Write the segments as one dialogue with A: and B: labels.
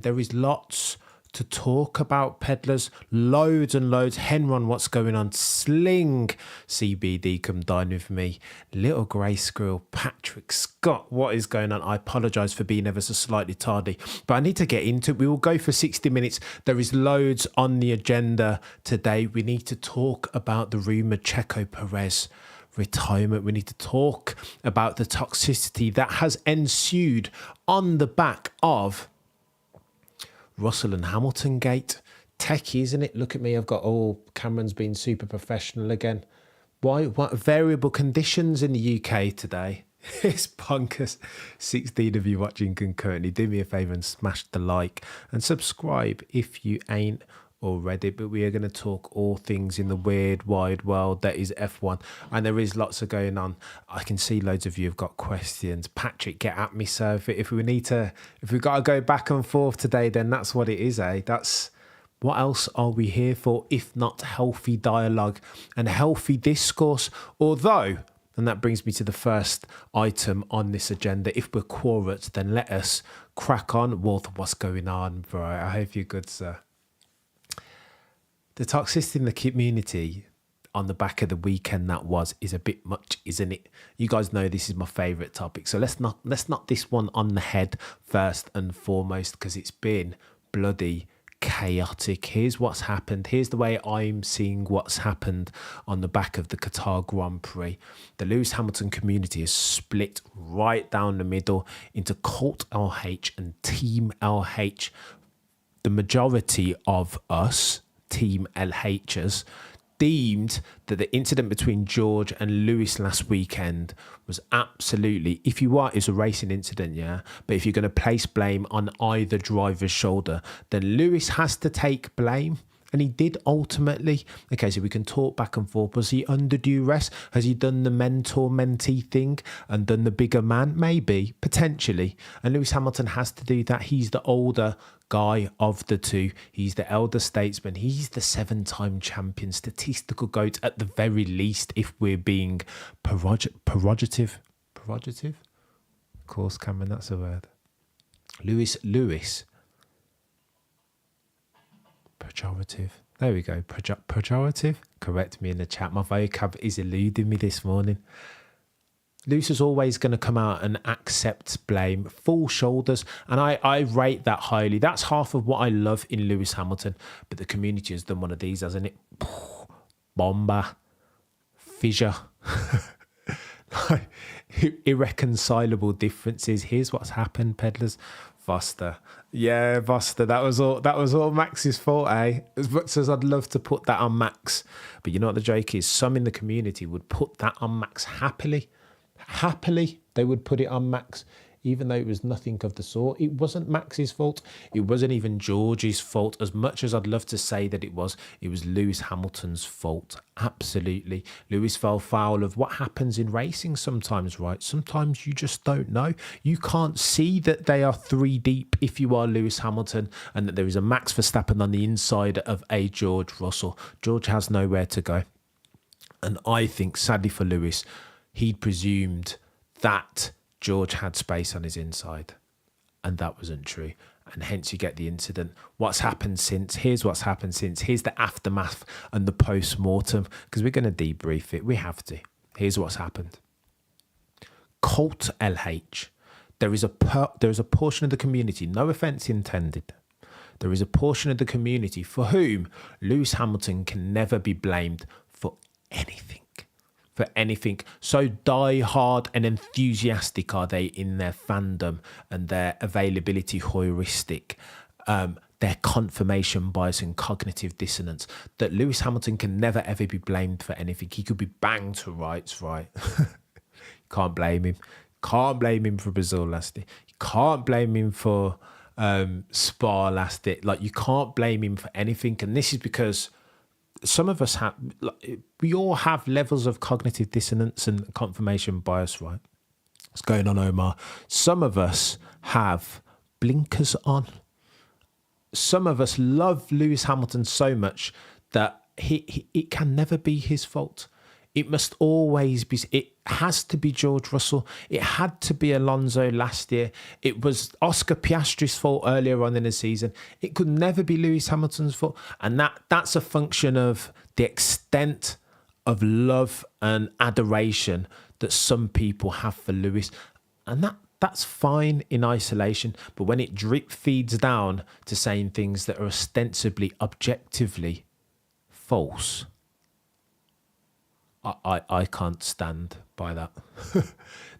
A: There is lots to talk about, peddlers. Loads and loads. Henron, what's going on? Sling, CBD, come dine with me. Little Grey Squirrel, Patrick Scott, what is going on? I apologise for being ever so slightly tardy, but I need to get into it. We will go for 60 minutes. There is loads on the agenda today. We need to talk about the rumoured Checo Perez retirement. We need to talk about the toxicity that has ensued on the back of Russell and Hamilton gate. Techie, isn't it? Look at me. I've got, Cameron's been super professional again. Why? What variable conditions in the UK today? It's bonkers. 16 of you watching concurrently. Do me a favour and smash the like and subscribe if you ain't already. But we are going to talk all things in the weird wide world that is F1, and there is lots of going on. I can see loads of you have got questions. Patrick, get at me, sir. If we've got to go back and forth today, then that's what it is, eh? That's what else are we here for if not healthy dialogue and healthy discourse? Although, and that brings me to the first item on this agenda, if we're quorate, then let us crack on. Walter, what's going on, bro? I hope you're good, sir. The toxicity in the community on the back of the weekend is a bit much, isn't it? You guys know this is my favourite topic, so let's knock this one on the head first and foremost, because it's been bloody chaotic. Here's what's happened. Here's the way I'm seeing what's happened on the back of the Qatar Grand Prix. The Lewis Hamilton community is split right down the middle into Cult LH and Team LH. The majority of us, Team LHers, deemed that the incident between George and Lewis last weekend was absolutely, it's a racing incident, yeah, but if you're going to place blame on either driver's shoulder, then Lewis has to take blame. And he did ultimately. Okay, so we can talk back and forth. Was he under duress? Has he done the mentor-mentee thing and done the bigger man? Maybe, potentially. And Lewis Hamilton has to do that. He's the older guy of the two. He's the elder statesman. He's the 7-time champion, statistical GOAT at the very least, if we're being prerogative. Prerogative? Of course, Cameron, that's a word. Lewis. Pejorative. There we go. Pejorative. Correct me in the chat. My vocab is eluding me this morning. Lewis is always going to come out and accept blame, full shoulders, and I rate that highly. That's half of what I love in Lewis Hamilton, but the community has done one of these, hasn't it? Bomber. Fissure. Irreconcilable differences. Here's what's happened, peddlers. Voster. Yeah, Voster. That was all Max's fault, eh? As much as I'd love to put that on Max. But you know what the joke is? Some in the community would put that on Max happily. Happily, they would put it on Max, even though it was nothing of the sort. It wasn't Max's fault. It wasn't even George's fault. As much as I'd love to say that it was Lewis Hamilton's fault. Absolutely. Lewis fell foul of what happens in racing sometimes, right? Sometimes you just don't know. You can't see that they are three deep if you are Lewis Hamilton, and that there is a Max Verstappen on the inside of a George Russell. George has nowhere to go. And I think, sadly for Lewis, he'd presumed that George had space on his inside, and that wasn't true, and hence you get the incident. What's happened since? Here's what's happened since. Here's the aftermath and the post-mortem, because we're going to debrief it. We have to. Here's what's happened. Cult LH. There is a portion of the community, no offence intended, there is a portion of the community for whom Lewis Hamilton can never be blamed for anything. For anything. So die-hard and enthusiastic are they in their fandom and their availability heuristic, their confirmation bias and cognitive dissonance, that Lewis Hamilton can never ever be blamed for anything. He could be banged to rights, right? Can't blame him. Can't blame him for Brazil last year. You can't blame him for Spa last year. Like, you can't blame him for anything. And this is because some of us we all have levels of cognitive dissonance and confirmation bias, right? What's going on, Omar? Some of us have blinkers on. Some of us love Lewis Hamilton so much that it can never be his fault. It must always be, it has to be George Russell. It had to be Alonso last year. It was Oscar Piastri's fault earlier on in the season. It could never be Lewis Hamilton's fault. And that's a function of the extent of love and adoration that some people have for Lewis. And that's fine in isolation. But when it drip feeds down to saying things that are ostensibly, objectively false, I can't stand by that.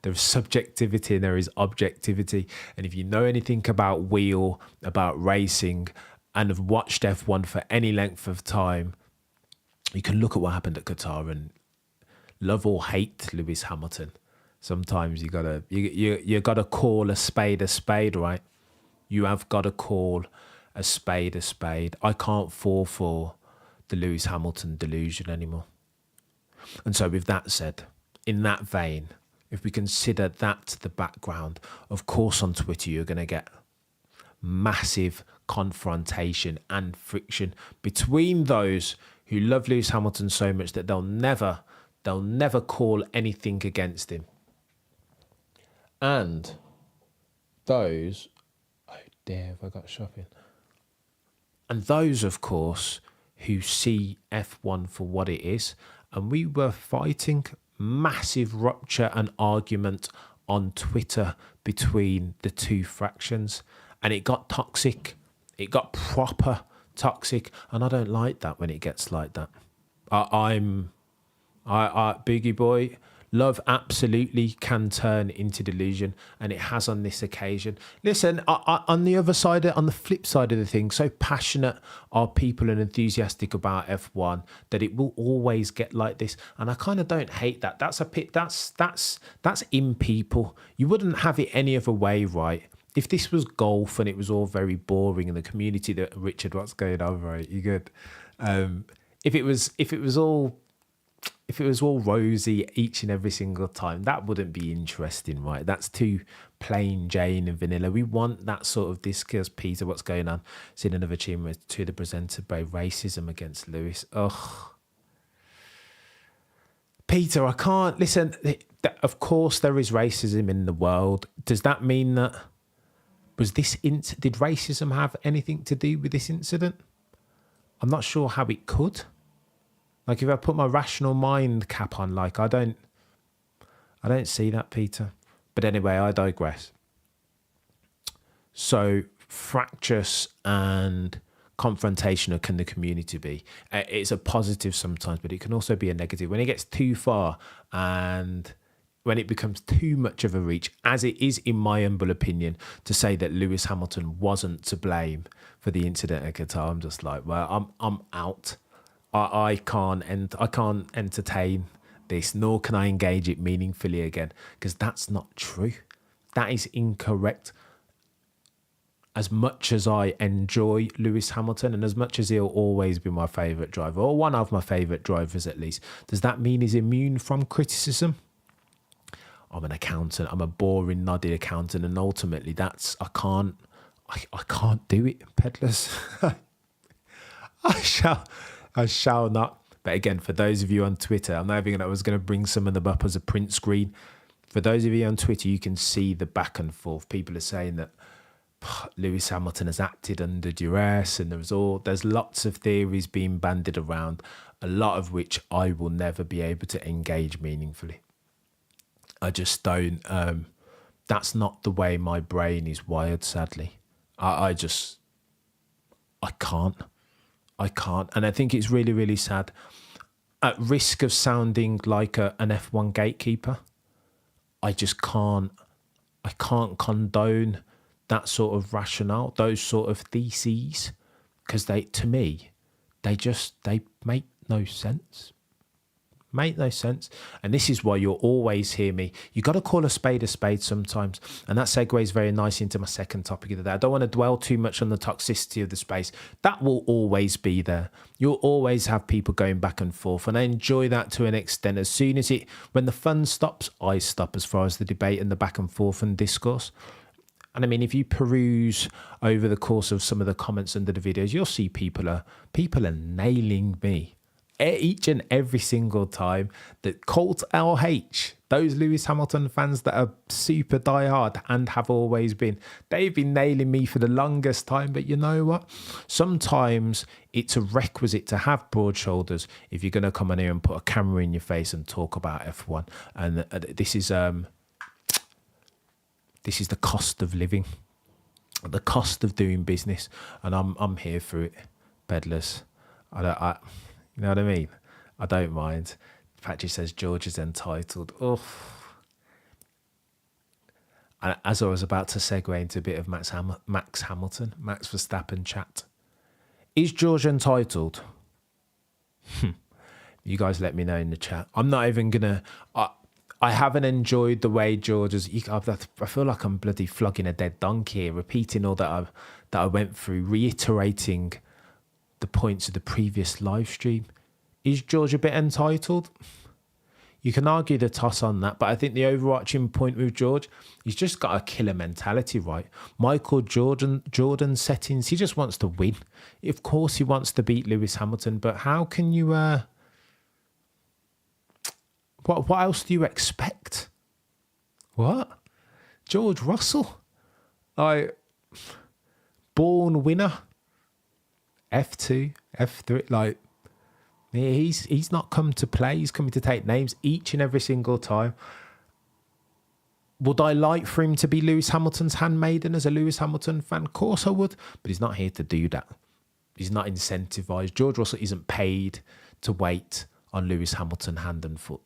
A: There is subjectivity and there is objectivity. And if you know anything about about racing, and have watched F1 for any length of time, you can look at what happened at Qatar and love or hate Lewis Hamilton. Sometimes you gotta call a spade, right? You have got to call a spade a spade. I can't fall for the Lewis Hamilton delusion anymore. And so with that said, in that vein, if we consider that the background, of course on Twitter you're going to get massive confrontation and friction between those who love Lewis Hamilton so much that they'll never call anything against him. And those, oh dear, have I got shopping? And those, of course, who see F1 for what it is. And we were fighting massive rupture and argument on Twitter between the two fractions. And it got toxic. It got proper toxic. And I don't like that when it gets like that. Boogie Boy, love absolutely can turn into delusion, and it has on this occasion. Listen, on the other side, on the flip side of the thing, so passionate are people and enthusiastic about F1 that it will always get like this. And I kind of don't hate that. That's in people. You wouldn't have it any other way, right? If this was golf and it was all very boring and the community that Richard, what's going on, right? You good? If it was all rosy each and every single time, that wouldn't be interesting, right? That's too plain Jane and vanilla. We want that sort of discourse. Peter, what's going on? Seeing another achievement to the presenter by racism against Lewis. Ugh. Peter, I can't listen. Of course there is racism in the world. Does that mean that did racism have anything to do with this incident? I'm not sure how it could. Like, if I put my rational mind cap on, like, I don't see that, Peter. But anyway, I digress. So fractious and confrontational can the community be? It's a positive sometimes, but it can also be a negative. When it gets too far and when it becomes too much of a reach, as it is in my humble opinion, to say that Lewis Hamilton wasn't to blame for the incident at Qatar, I'm just like, well, I'm out. I can't entertain this, nor can I engage it meaningfully again, because that's not true. That is incorrect. As much as I enjoy Lewis Hamilton, and as much as he'll always be my favourite driver, or one of my favourite drivers at least, does that mean he's immune from criticism? I'm an accountant. I'm a boring, noddy accountant, and ultimately, I can't do it, peddlers. I shall not. But again, for those of you on Twitter, I was going to bring some of them up as a print screen. For those of you on Twitter, you can see the back and forth. People are saying that Lewis Hamilton has acted under duress, and there's lots of theories being bandied around, a lot of which I will never be able to engage meaningfully. I just don't. That's not the way my brain is wired, sadly. I can't. And I think it's really, really sad. At risk of sounding like an F1 gatekeeper, I just can't. I can't condone that sort of rationale, those sort of theses, because they make no sense. Make no sense. And this is why you'll always hear me. You got to call a spade sometimes. And that segues very nicely into my second topic of the day. I don't want to dwell too much on the toxicity of the space. That will always be there. You'll always have people going back and forth. And I enjoy that to an extent. When the fun stops, I stop as far as the debate and the back and forth and discourse. And I mean, if you peruse over the course of some of the comments under the videos, you'll see people are nailing me. each and every single time that Colt LH, those Lewis Hamilton fans that are super diehard and have always been, they've been nailing me for the longest time. But you know what? Sometimes it's a requisite to have broad shoulders if you're going to come on here and put a camera in your face and talk about F1. And this is the cost of living, the cost of doing business, and I'm here for it, peddlers. You know what I mean? I don't mind. Patrick says George is entitled. Oh, and as I was about to segue into a bit of Max Verstappen chat, is George entitled? You guys let me know in the chat. I'm not even gonna. I haven't enjoyed the way George has. I feel like I'm bloody flogging a dead donkey here, repeating all that I went through, reiterating the points of the previous live stream. Is George a bit entitled? You can argue the toss on that, but I think the overarching point with George, he's just got a killer mentality, right? Michael Jordan settings, he just wants to win. Of course he wants to beat Lewis Hamilton, but how can you... What else do you expect? What? George Russell? Born winner. F2, F3, he's not come to play. He's coming to take names each and every single time. Would I like for him to be Lewis Hamilton's handmaiden as a Lewis Hamilton fan? Of course I would, but he's not here to do that. He's not incentivized. George Russell isn't paid to wait on Lewis Hamilton hand and foot.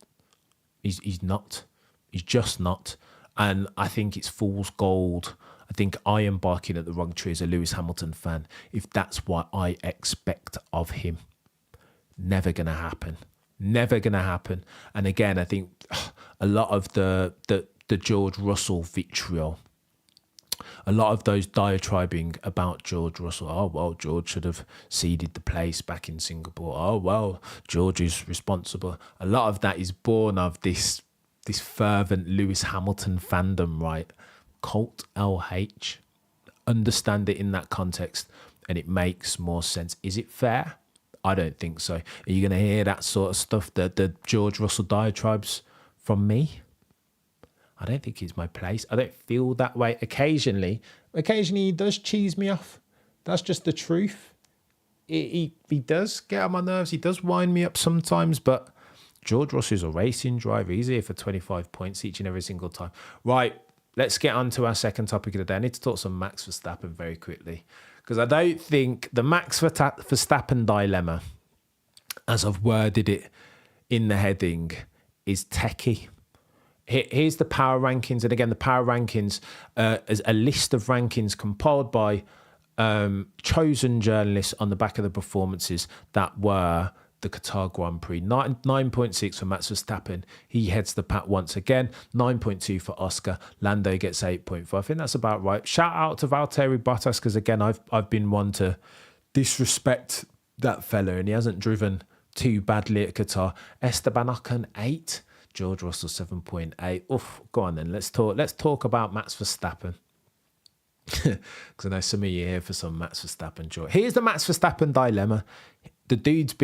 A: He's not. He's just not. And I think it's fool's gold. I think I am barking at the wrong tree as a Lewis Hamilton fan if that's what I expect of him. Never going to happen. Never going to happen. And again, I think a lot of the George Russell vitriol, a lot of those diatribing about George Russell, oh, well, George should have ceded the place back in Singapore. Oh, well, George is responsible. A lot of that is born of this fervent Lewis Hamilton fandom, right? Colt LH. Understand it in that context and it makes more sense. Is it fair? I don't think so. Are you going to hear that sort of stuff, the George Russell diatribes from me? I don't think it's my place. I don't feel that way. Occasionally he does cheese me off. That's just the truth. He does get on my nerves. He does wind me up sometimes, but George Russell's a racing driver. He's here for 25 points each and every single time. Right, let's get on to our second topic of the day. I need to talk some Max Verstappen very quickly because I don't think the Max Verstappen dilemma, as I've worded it in the heading, is techie. Here's the power rankings. And again, the power rankings is a list of rankings compiled by chosen journalists on the back of the performances that were the Qatar Grand Prix. 9.6 for Max Verstappen. He heads the pack once again. 9.2 for Oscar. Lando gets 8.5. I think that's about right. Shout out to Valtteri Bottas because again, I've been one to disrespect that fella and he hasn't driven too badly at Qatar. Esteban Ocon 8. George Russell 7.8. Oof, go on then. Let's talk about Max Verstappen. Because I know some of you are here for some Max Verstappen joy. Here's the Max Verstappen dilemma. The dude's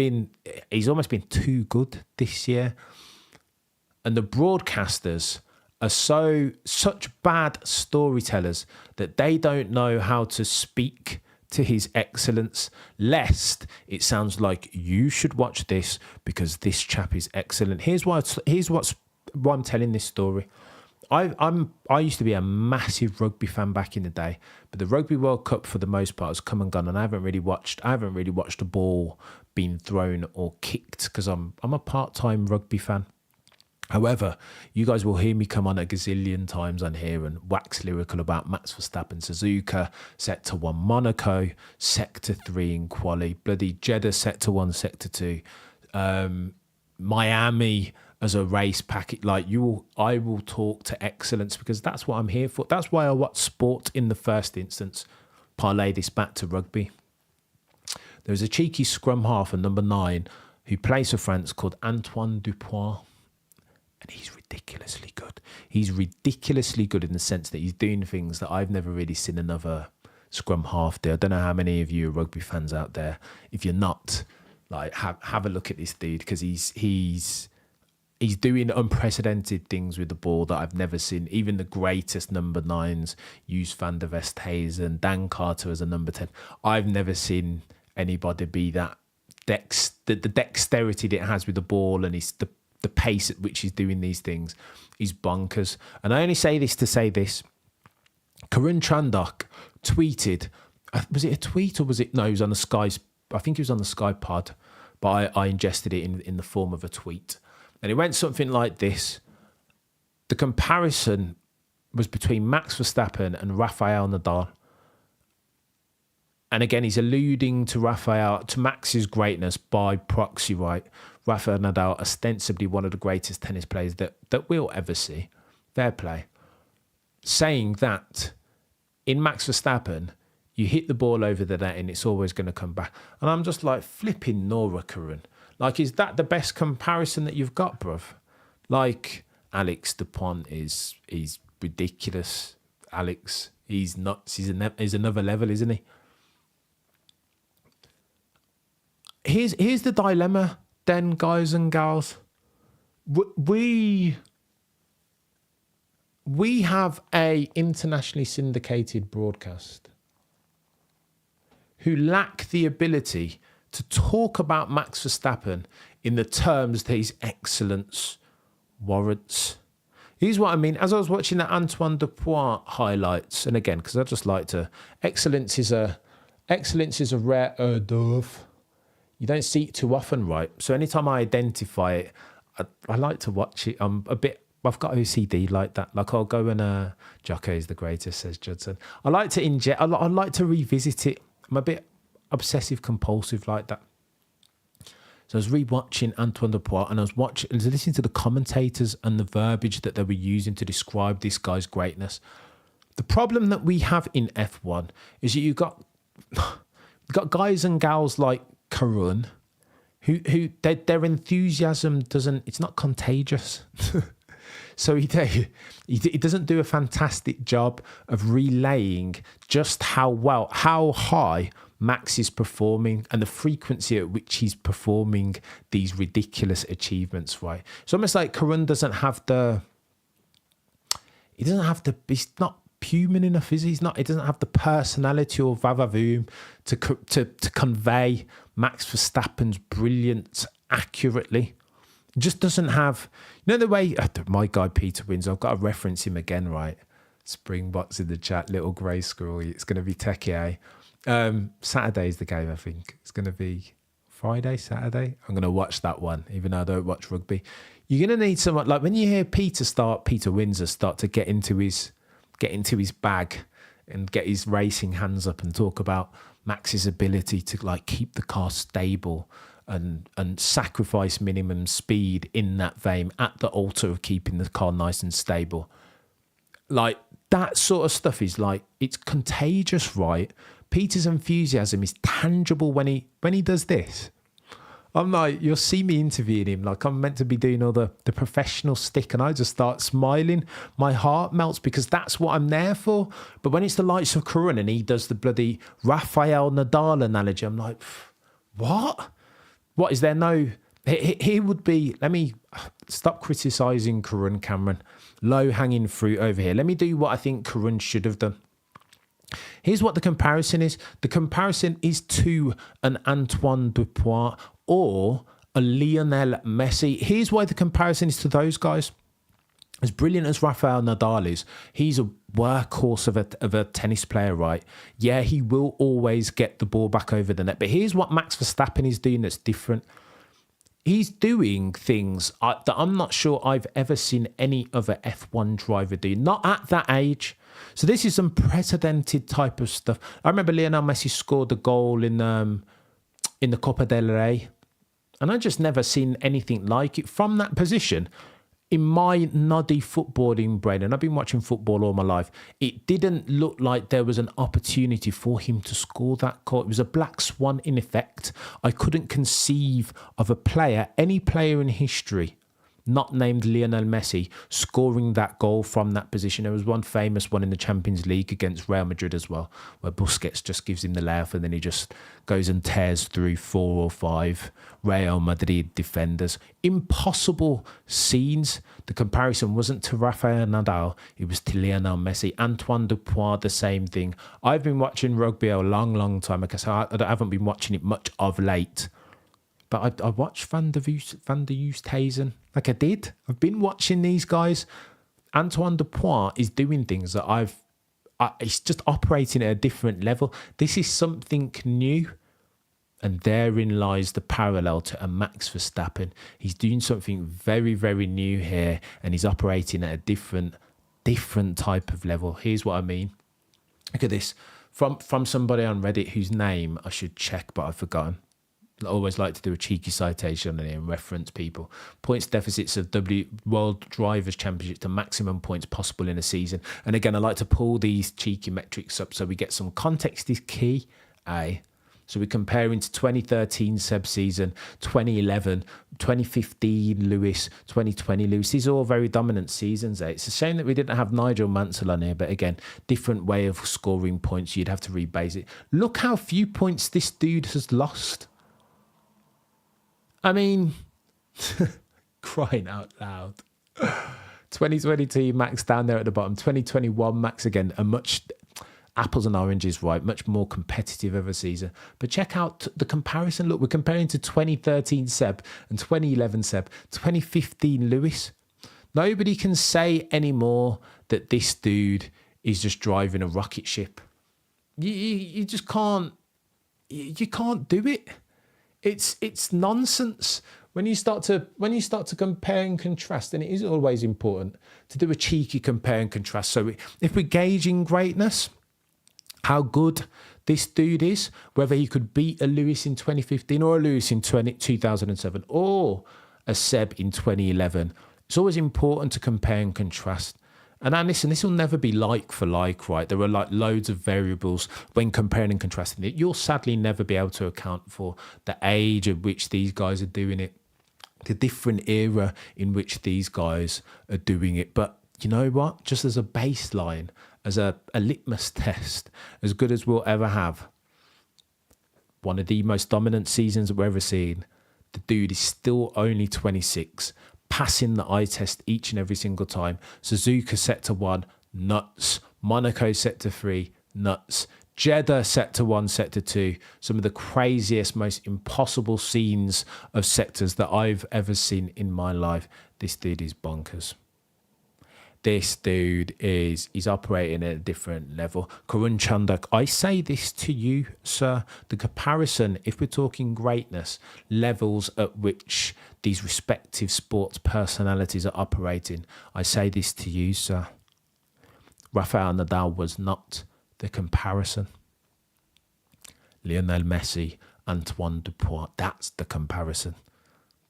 A: he's almost been too good this year. And the broadcasters are such bad storytellers that they don't know how to speak to his excellence, lest it sounds like you should watch this because this chap is excellent. Here's why I'm telling this story. I used to be a massive rugby fan back in the day, but the Rugby World Cup for the most part has come and gone, and I haven't really watched a ball being thrown or kicked because I'm a part-time rugby fan. However, you guys will hear me come on a gazillion times on here and wax lyrical about Max Verstappen, Suzuka, Sector 1 Monaco, Sector 3 in Quali, bloody Jeddah Sector 1, Sector 2, Miami as a race packet. I will talk to excellence because that's what I'm here for. That's why I watch sport in the first instance. Parlay this back to rugby. There's a cheeky scrum half at number 9 who plays for France called Antoine Dupont. And he's ridiculously good. He's ridiculously good in the sense that he's doing things that I've never really seen another scrum half do. I don't know how many of you are rugby fans out there. If you're not, Like, have a look at this dude, because he's doing unprecedented things with the ball that I've never seen. Even the greatest number 9s, use Van der Westhuizen, Dan Carter as a number 10. I've never seen anybody be that the dexterity that it has with the ball, and the pace at which he's doing these things is bonkers. And I only say this to say this. Karun Chandok tweeted, was it a tweet or was it? No, it was on the Sky. I think it was on the Sky pod, but I ingested it in the form of a tweet. And it went something like this. The comparison was between Max Verstappen and Rafael Nadal. And again, he's alluding to Max's greatness by proxy, right? Rafael Nadal, ostensibly one of the greatest tennis players that we'll ever see. Fair play. Saying that in Max Verstappen, you hit the ball over the net and it's always going to come back. And I'm just like, flipping Nora Karun. Like, is that the best comparison that you've got, bruv? Like, Alex Dupont is ridiculous. Alex, he's nuts. He's another level, isn't he? Here's the dilemma then, guys and gals. We have a internationally syndicated broadcast who lack the ability to talk about Max Verstappen in the terms that his excellence warrants. Here's what I mean. As I was watching the Antoine Dupont highlights, and again, because I just like to, excellence is a rare hors d'oeuvre. You don't see it too often, right? So anytime I identify it, I like to watch it. I've got OCD like that. Like, I'll go and Jocko is the greatest, says Judson. I like to revisit it. I'm a bit obsessive compulsive like that. So I was rewatching Antoine Dupont, and I was listening to the commentators and the verbiage that they were using to describe this guy's greatness. The problem that we have in F1 is that you've got guys and gals like Karun, who their enthusiasm it's not contagious. So he doesn't do a fantastic job of relaying just how high Max is performing and the frequency at which he's performing these ridiculous achievements, right? It's almost like Karun he's not human enough, is he? He doesn't have the personality or vavavoom to convey Max Verstappen's brilliance accurately. It just doesn't have, the way, my guy Peter wins, I've got to reference him again, right? Springboks in the chat, little grey squirrel, it's going to be techie, Saturday's the game, I think. It's going to be Friday, Saturday. I'm going to watch that one, even though I don't watch rugby. You're going to need someone, like when you hear Peter Windsor start to get into his bag and get his racing hands up and talk about Max's ability to like keep the car stable and sacrifice minimum speed in that vein at the altar of keeping the car nice and stable. Like, that sort of stuff is like, it's contagious, right? Peter's enthusiasm is tangible when he does this. I'm like, you'll see me interviewing him like I'm meant to be doing all the professional stick, and I just start smiling. My heart melts because that's what I'm there for. But when it's the likes of Karun and he does the bloody Rafael Nadal analogy, I'm like, what? What is there no... He would be... Let me stop criticising Karun, Cameron. Low-hanging fruit over here. Let me do what I think Karun should have done. Here's what the comparison is. The comparison is to an Antoine Dupont or a Lionel Messi. Here's why the comparison is to those guys. As brilliant as Rafael Nadal is, he's a workhorse of a tennis player, right? Yeah, he will always get the ball back over the net. But here's what Max Verstappen is doing that's different. He's doing things that I'm not sure I've ever seen any other F1 driver do. Not at that age. So this is unprecedented type of stuff. I remember Lionel Messi scored a goal in the Copa del Rey, and I just never seen anything like it from that position. In my noddy footballing brain, and I've been watching football all my life, it didn't look like there was an opportunity for him to score that goal. It was a black swan in effect. I couldn't conceive of any player in history not named Lionel Messi, scoring that goal from that position. There was one famous one in the Champions League against Real Madrid as well, where Busquets just gives him the layup and then he just goes and tears through 4 or 5 Real Madrid defenders. Impossible scenes. The comparison wasn't to Rafael Nadal, it was to Lionel Messi. Antoine Dupont, the same thing. I've been watching rugby a long time. Like I said, I haven't been watching it much of late. But I watched Van der Oosthuizen. Like I did. I've been watching these guys. Antoine Dupont is doing things that he's just operating at a different level. This is something new. And therein lies the parallel to a Max Verstappen. He's doing something very, very new here. And he's operating at a different type of level. Here's what I mean. Look at this. From somebody on Reddit whose name I should check, but I've forgotten. I always like to do a cheeky citation on here and reference people. Points deficits of World Drivers' Championship to maximum points possible in a season. And again, I like to pull these cheeky metrics up so we get some context is key. So we're comparing to 2013 Seb season, 2011, 2015 Lewis, 2020 Lewis. These are all very dominant seasons. It's a shame that we didn't have Nigel Mansell on here, but again, different way of scoring points. You'd have to rebase it. Look how few points this dude has lost. I mean, crying out loud. 2022 Max down there at the bottom. 2021 Max again, a much apples and oranges, right? Much more competitive of a season. But check out the comparison. Look, we're comparing to 2013 Seb and 2011 Seb, 2015 Lewis. Nobody can say anymore that this dude is just driving a rocket ship. You just can't. You can't do it. It's nonsense when you start to compare and contrast, and it is always important to do a cheeky compare and contrast. So if we're gauging greatness, how good this dude is, whether he could beat a Lewis in 2015 or a Lewis in 2007 or a Seb in 2011, it's always important to compare and contrast. And now listen, this will never be like for like, right? There are like loads of variables when comparing and contrasting it. You'll sadly never be able to account for the age at which these guys are doing it, the different era in which these guys are doing it. But you know what? Just as a baseline, as a litmus test, as good as we'll ever have, one of the most dominant seasons we've ever seen, the dude is still only 26, passing the eye test each and every single time. Suzuka set to 1, nuts. Monaco set to 3, nuts. Jeddah set to 1, set to 2. Some of the craziest, most impossible scenes of sectors that I've ever seen in my life. This dude is bonkers. This dude he's operating at a different level. Karun Chandak, I say this to you, sir. The comparison, if we're talking greatness, levels at which these respective sports personalities are operating, I say this to you, sir. Rafael Nadal was not the comparison. Lionel Messi, Antoine Dupont, that's the comparison.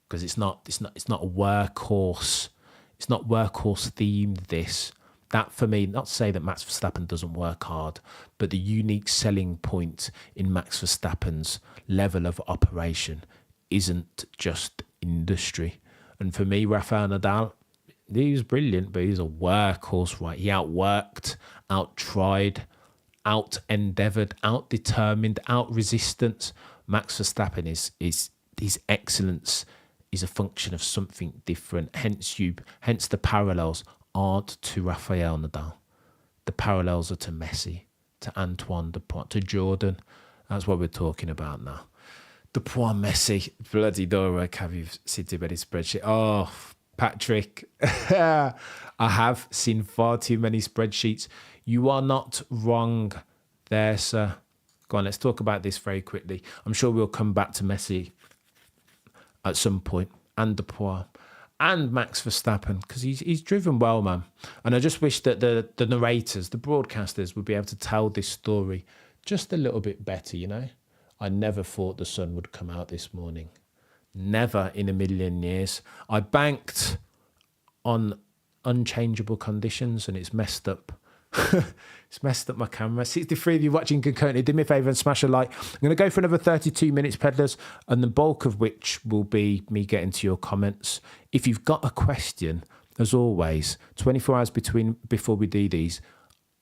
A: Because it's not a workhorse. It's not workhorse themed, this. That, for me, not to say that Max Verstappen doesn't work hard, but the unique selling point in Max Verstappen's level of operation isn't just industry. And for me, Rafael Nadal, he was brilliant, but he's a workhorse, right? He outworked, out-tried, out-endeavoured, out-determined, out-resistance. Max Verstappen is his excellence is a function of something different. Hence the parallels aren't to Rafael Nadal. The parallels are to Messi, to Antoine Dupont, to Jordan. That's what we're talking about now. Dupont, Messi, bloody Dora, have you seen too many spreadsheets? Oh, Patrick, I have seen far too many spreadsheets. You are not wrong there, sir. Go on, let's talk about this very quickly. I'm sure we'll come back to Messi at some point, and Dupont, and Max Verstappen, because he's driven well, man. And I just wish that the narrators, the broadcasters, would be able to tell this story just a little bit better, you know? I never thought the sun would come out this morning. Never in a million years. I banked on unchangeable conditions and it's messed up It's messed up my camera. 63 of you watching concurrently, do me a favour and smash a like. I'm going to go for another 32 minutes, Pedlers, and the bulk of which will be me getting to your comments. If you've got a question, as always, 24 hours before we do these,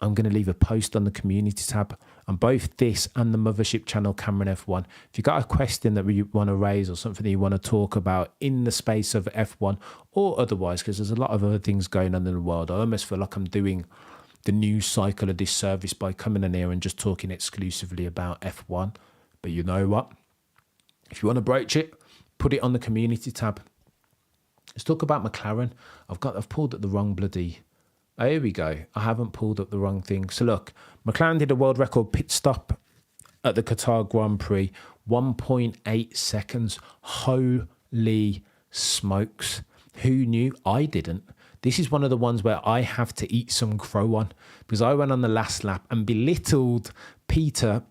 A: I'm going to leave a post on the community tab on both this and the Mothership channel, Cameron F1. If you've got a question that you want to raise or something that you want to talk about in the space of F1 or otherwise, because there's a lot of other things going on in the world, I almost feel like I'm doing the news cycle a disservice by coming in here and just talking exclusively about F1. But you know what? If you want to broach it, put it on the community tab. Let's talk about McLaren. I've pulled up the wrong bloody... Oh, here we go. I haven't pulled up the wrong thing. So look, McLaren did a world record pit stop at the Qatar Grand Prix. 1.8 seconds. Holy smokes. Who knew? I didn't. This is one of the ones where I have to eat some crow on, because I went on the last lap and belittled Peter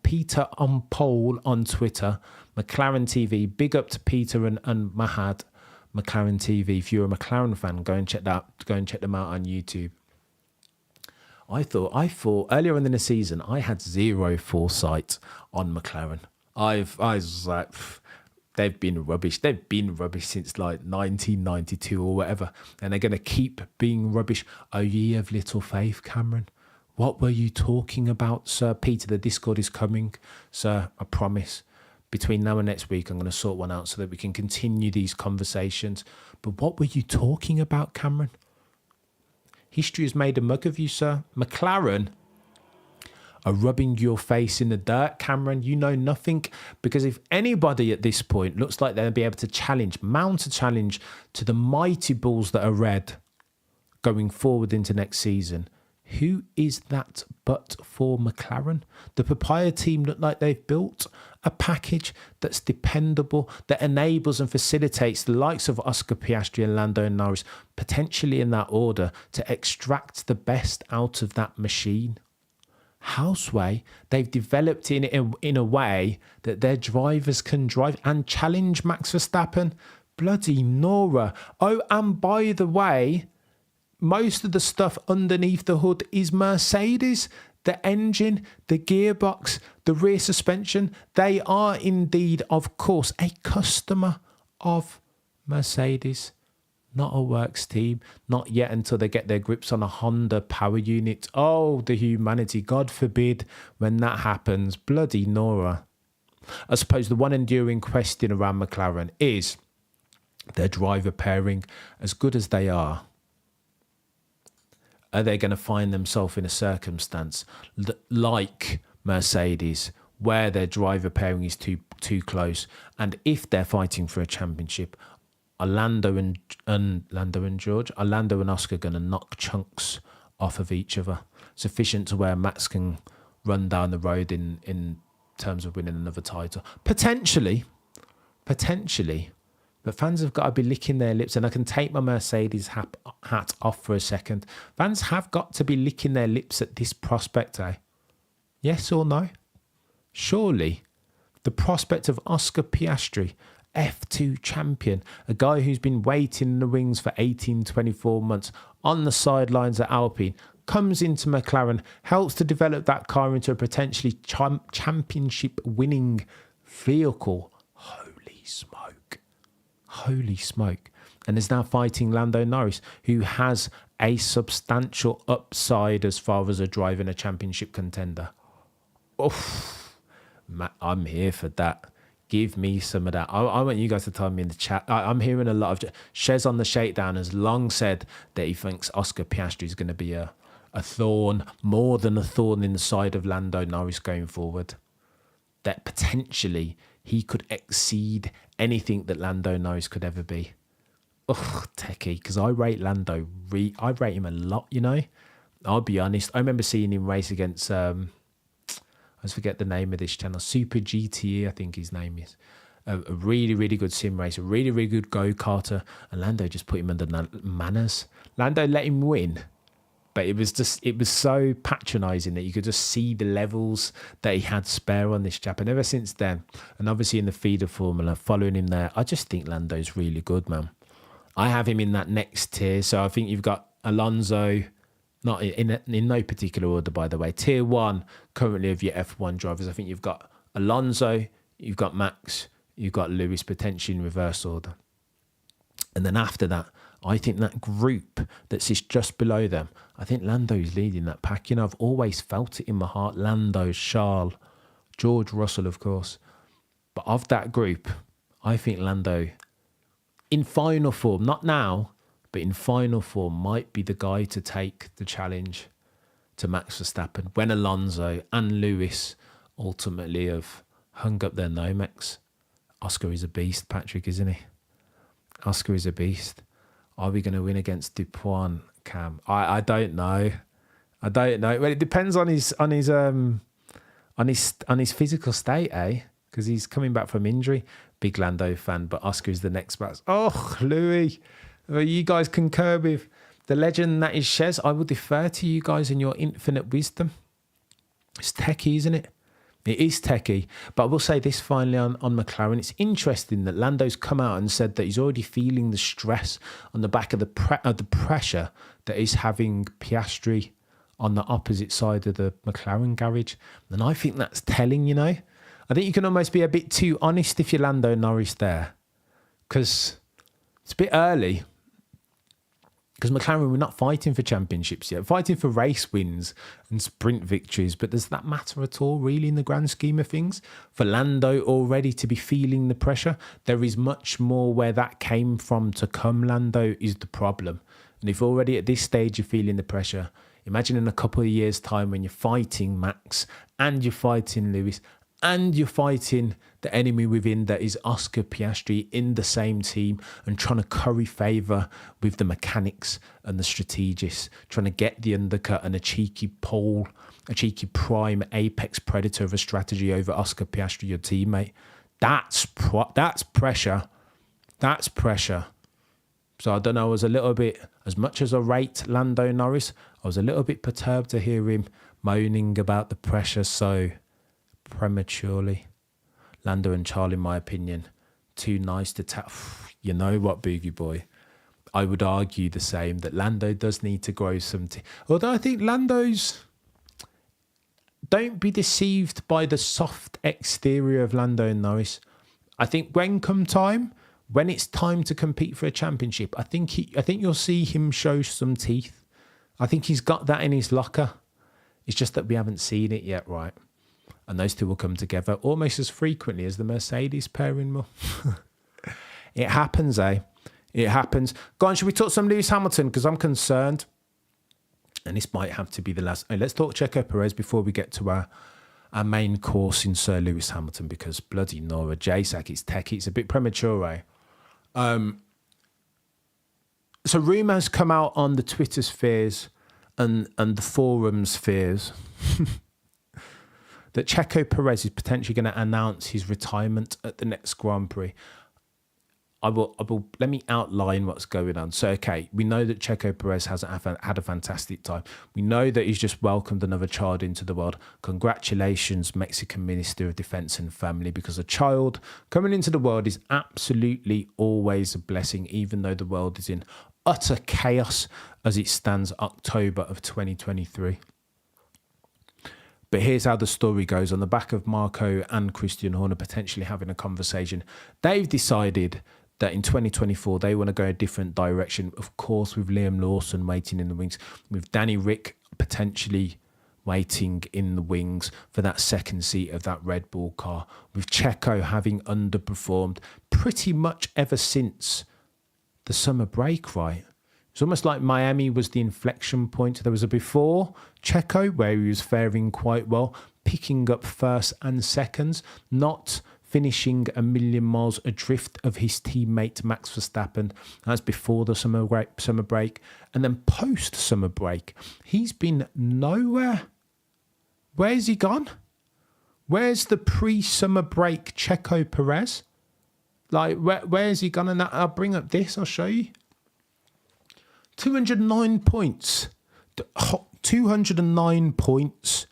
A: on pole on Twitter, McLaren TV. Big up to Peter and Mahad, McLaren TV. If you're a McLaren fan, go and check them out on YouTube. I thought earlier in the season, I had zero foresight on McLaren. I was like, they've been rubbish. They've been rubbish since like 1992 or whatever. And they're going to keep being rubbish. Oh, ye of little faith, Cameron. What were you talking about, sir? Peter, the Discord is coming. Sir, I promise. Between now and next week, I'm going to sort one out so that we can continue these conversations. But what were you talking about, Cameron? History has made a mug of you, sir. McLaren are rubbing your face in the dirt, Cameron. You know nothing, because if anybody at this point looks like they'll be able to mount a challenge to the mighty bulls that are red going forward into next season, who is that but for McLaren? The Papaya team look like they've built a package that's dependable, that enables and facilitates the likes of Oscar Piastri and Lando Norris, potentially in that order, to extract the best out of that machine. Houseway, they've developed in a way that their drivers can drive and challenge Max Verstappen. Bloody Nora. Oh, and by the way, most of the stuff underneath the hood is Mercedes. The engine, the gearbox, the rear suspension, they are indeed, of course, a customer of Mercedes. Not a works team. Not yet until they get their grips on a Honda power unit. Oh, the humanity. God forbid when that happens. Bloody Nora. I suppose the one enduring question around McLaren is their driver pairing. As good as they are they going to find themselves in a circumstance like Mercedes, where their driver pairing is too close? And if they're fighting for a championship, are Lando and Oscar going to knock chunks off of each other, sufficient to where Max can run down the road in terms of winning another title? Potentially. But fans have got to be licking their lips, and I can take my Mercedes hat off for a second. Fans have got to be licking their lips at this prospect, eh? Yes or no? Surely the prospect of Oscar Piastri, F2 champion, a guy who's been waiting in the wings for 18-24 months on the sidelines at Alpine, comes into McLaren, helps to develop that car into a potentially championship winning vehicle. Holy smoke. And is now fighting Lando Norris, who has a substantial upside as far as a driving a championship contender. Oof. I'm here for that. Give me some of that. I want you guys to tell me in the chat. I'm hearing a lot of... Shez on the Shakedown has long said that he thinks Oscar Piastri is going to be a thorn, more than a thorn in the side of Lando Norris going forward. That potentially he could exceed anything that Lando Norris could ever be. Ugh, techie, because I rate Lando. I rate him a lot, you know. I'll be honest. I remember seeing him race against... I forget the name of this channel. Super GTE, I think his name is. A really, really good sim racer. Really, really good go-karter. And Lando just put him under manners. Lando let him win. But it was so patronising that you could just see the levels that he had spare on this chap. And ever since then, and obviously in the feeder formula, following him there, I just think Lando's really good, man. I have him in that next tier. So I think you've got not in no particular order, by the way. Tier 1 currently of your F1 drivers, I think you've got Alonso, you've got Max, you've got Lewis, potentially in reverse order. And then after that, I think that group that sits just below them, I think Lando is leading that pack. You know, I've always felt it in my heart. Lando, Charles, George Russell, of course. But of that group, I think Lando, in final form, not now, but in final form, might be the guy to take the challenge to Max Verstappen when Alonso and Lewis ultimately have hung up their Nomex. Oscar is a beast, Patrick, isn't he? Oscar is a beast. Are we going to win against Dupuan, Cam? I don't know. I don't know. Well, it depends on his physical state, eh? Because he's coming back from injury. Big Lando fan, but Oscar is the next batch. Oh, Louis, well, you guys concur with the legend that is Shez. I will defer to you guys in your infinite wisdom. It's techie, isn't it? It is techie. But I will say this finally on McLaren. It's interesting that Lando's come out and said that he's already feeling the stress on the back of the pressure that is having Piastri on the opposite side of the McLaren garage. And I think that's telling, you know. I think you can almost be a bit too honest if you're Lando Norris there. Because it's a bit early. Because McLaren, we're not fighting for championships yet. We're fighting for race wins and sprint victories. But does that matter at all, really, in the grand scheme of things? For Lando already to be feeling the pressure, there is much more where that came from to come. Lando is the problem. And if already at this stage you're feeling the pressure, imagine in a couple of years' time when you're fighting Max and you're fighting Lewis and you're fighting the enemy within that is Oscar Piastri in the same team and trying to curry favour with the mechanics and the strategists, trying to get the undercut and a cheeky pole, a cheeky prime apex predator of a strategy over Oscar Piastri, your teammate. That's pressure. That's pressure. So I don't know, I was a little bit, as much as I rate Lando Norris, I was a little bit perturbed to hear him moaning about the pressure so prematurely. Lando and Charles, in my opinion, too nice to tap. You know what, Boogie Boy? I would argue the same, that Lando does need to grow some... Although I think Lando's... Don't be deceived by the soft exterior of Lando and Norris. I think when it's time to compete for a championship, I think you'll see him show some teeth. I think he's got that in his locker. It's just that we haven't seen it yet, right? And those two will come together almost as frequently as the Mercedes pairing will. It happens, eh? It happens. Go on, should we talk some Lewis Hamilton? Because I'm concerned. And this might have to be the last. Hey, let's talk Checo Perez before we get to our main course in Sir Lewis Hamilton. Because bloody Nora, JSAC, it's techie. It's a bit premature, eh? So rumours come out on the Twitter spheres and the forum spheres that Checo Perez is potentially going to announce his retirement at the next Grand Prix. I will. Let me outline what's going on. So, okay, we know that Checo Perez hasn't had a fantastic time. We know that he's just welcomed another child into the world. Congratulations, Mexican Minister of Defense and Family, because a child coming into the world is absolutely always a blessing, even though the world is in utter chaos as it stands October of 2023. But here's how the story goes. On the back of Marco and Christian Horner potentially having a conversation, they've decided that in 2024, they want to go a different direction. Of course, with Liam Lawson waiting in the wings, with Danny Rick potentially waiting in the wings for that second seat of that Red Bull car, with Checo having underperformed pretty much ever since the summer break, right? It's almost like Miami was the inflection point. There was a before Checo where he was faring quite well, picking up first and seconds, not finishing a million miles adrift of his teammate Max Verstappen. That's before the summer break. And then post-summer break, he's been nowhere. Where's he gone? Where's the pre-summer break Checo Perez? Like, where's he gone? And I'll bring up this, I'll show you. 209 points. 209 points.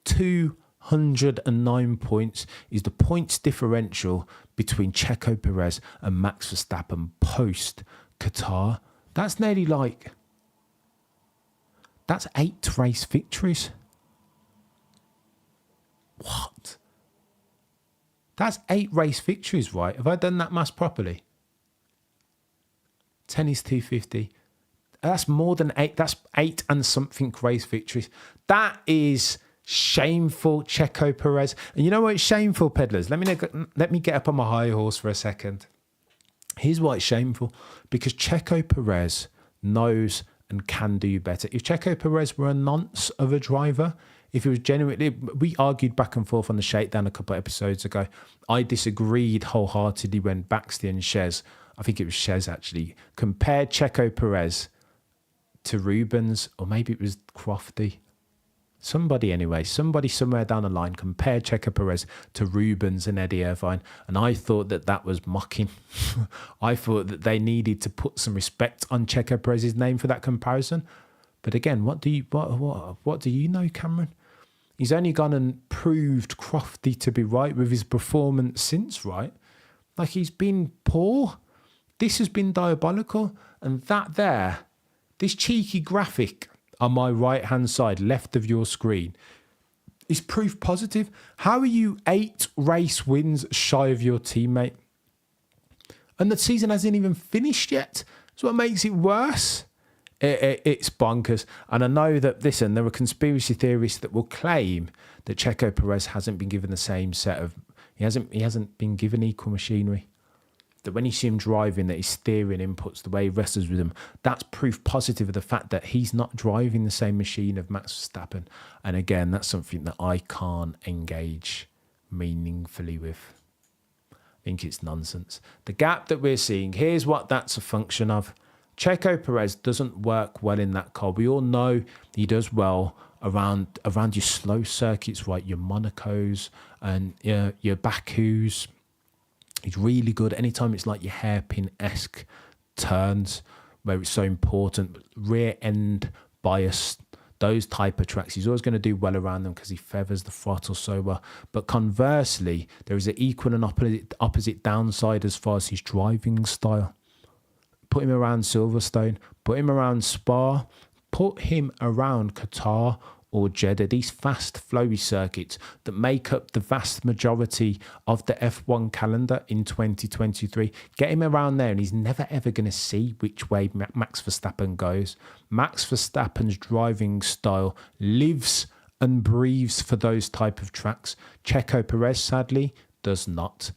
A: 209 points is the points differential between Checo Perez and Max Verstappen post Qatar. That's nearly like That's 8 race victories. What? That's 8 race victories, right? Have I done that maths properly? 10 is 250. That's more than 8. That's 8 and something race victories. That is shameful, Checo Perez. And you know what? It's shameful, peddlers. Let me get up on my high horse for a second. Here's why it's shameful. Because Checo Perez knows and can do better. If Checo Perez were a nonce of a driver, if it was genuinely, we argued back and forth on the shakedown a couple of episodes ago. I disagreed wholeheartedly when Baxty and Shez, I think it was Shez actually, compared Checo Perez to Rubens, or maybe it was Crofty. Somebody somewhere down the line compared Checo Perez to Rubens and Eddie Irvine, and I thought that was mocking. I thought that they needed to put some respect on Checo Perez's name for that comparison. But again, what do you know, Cameron? He's only gone and proved Crofty to be right with his performance since, right? Like, he's been poor. This has been diabolical, and this cheeky graphic on my right-hand side, left of your screen, is proof positive. How are you 8 race wins shy of your teammate? And the season hasn't even finished yet. That's what makes it worse. It's bonkers. And I know that, listen, there are conspiracy theorists that will claim that Checo Perez hasn't been given the same set of... He hasn't been given equal machinery. That when you see him driving, that his steering inputs, the way he wrestles with him, that's proof positive of the fact that he's not driving the same machine of Max Verstappen. And again, that's something that I can't engage meaningfully with. I think it's nonsense. The gap that we're seeing, here's what that's a function of. Checo Perez doesn't work well in that car. We all know he does well around your slow circuits, right? Your Monacos and your Bakus. He's really good anytime it's like your hairpin-esque turns where it's so important. Rear end bias, those type of tracks, he's always going to do well around them because he feathers the throttle so well. But conversely, there is an equal and opposite downside as far as his driving style. Put him around Silverstone, put him around Spa, put him around Qatar or Jeddah, these fast flowy circuits that make up the vast majority of the F1 calendar in 2023. Get him around there and he's never ever going to see which way Max Verstappen goes. Max Verstappen's driving style lives and breathes for those type of tracks. Checo Perez, sadly, does not.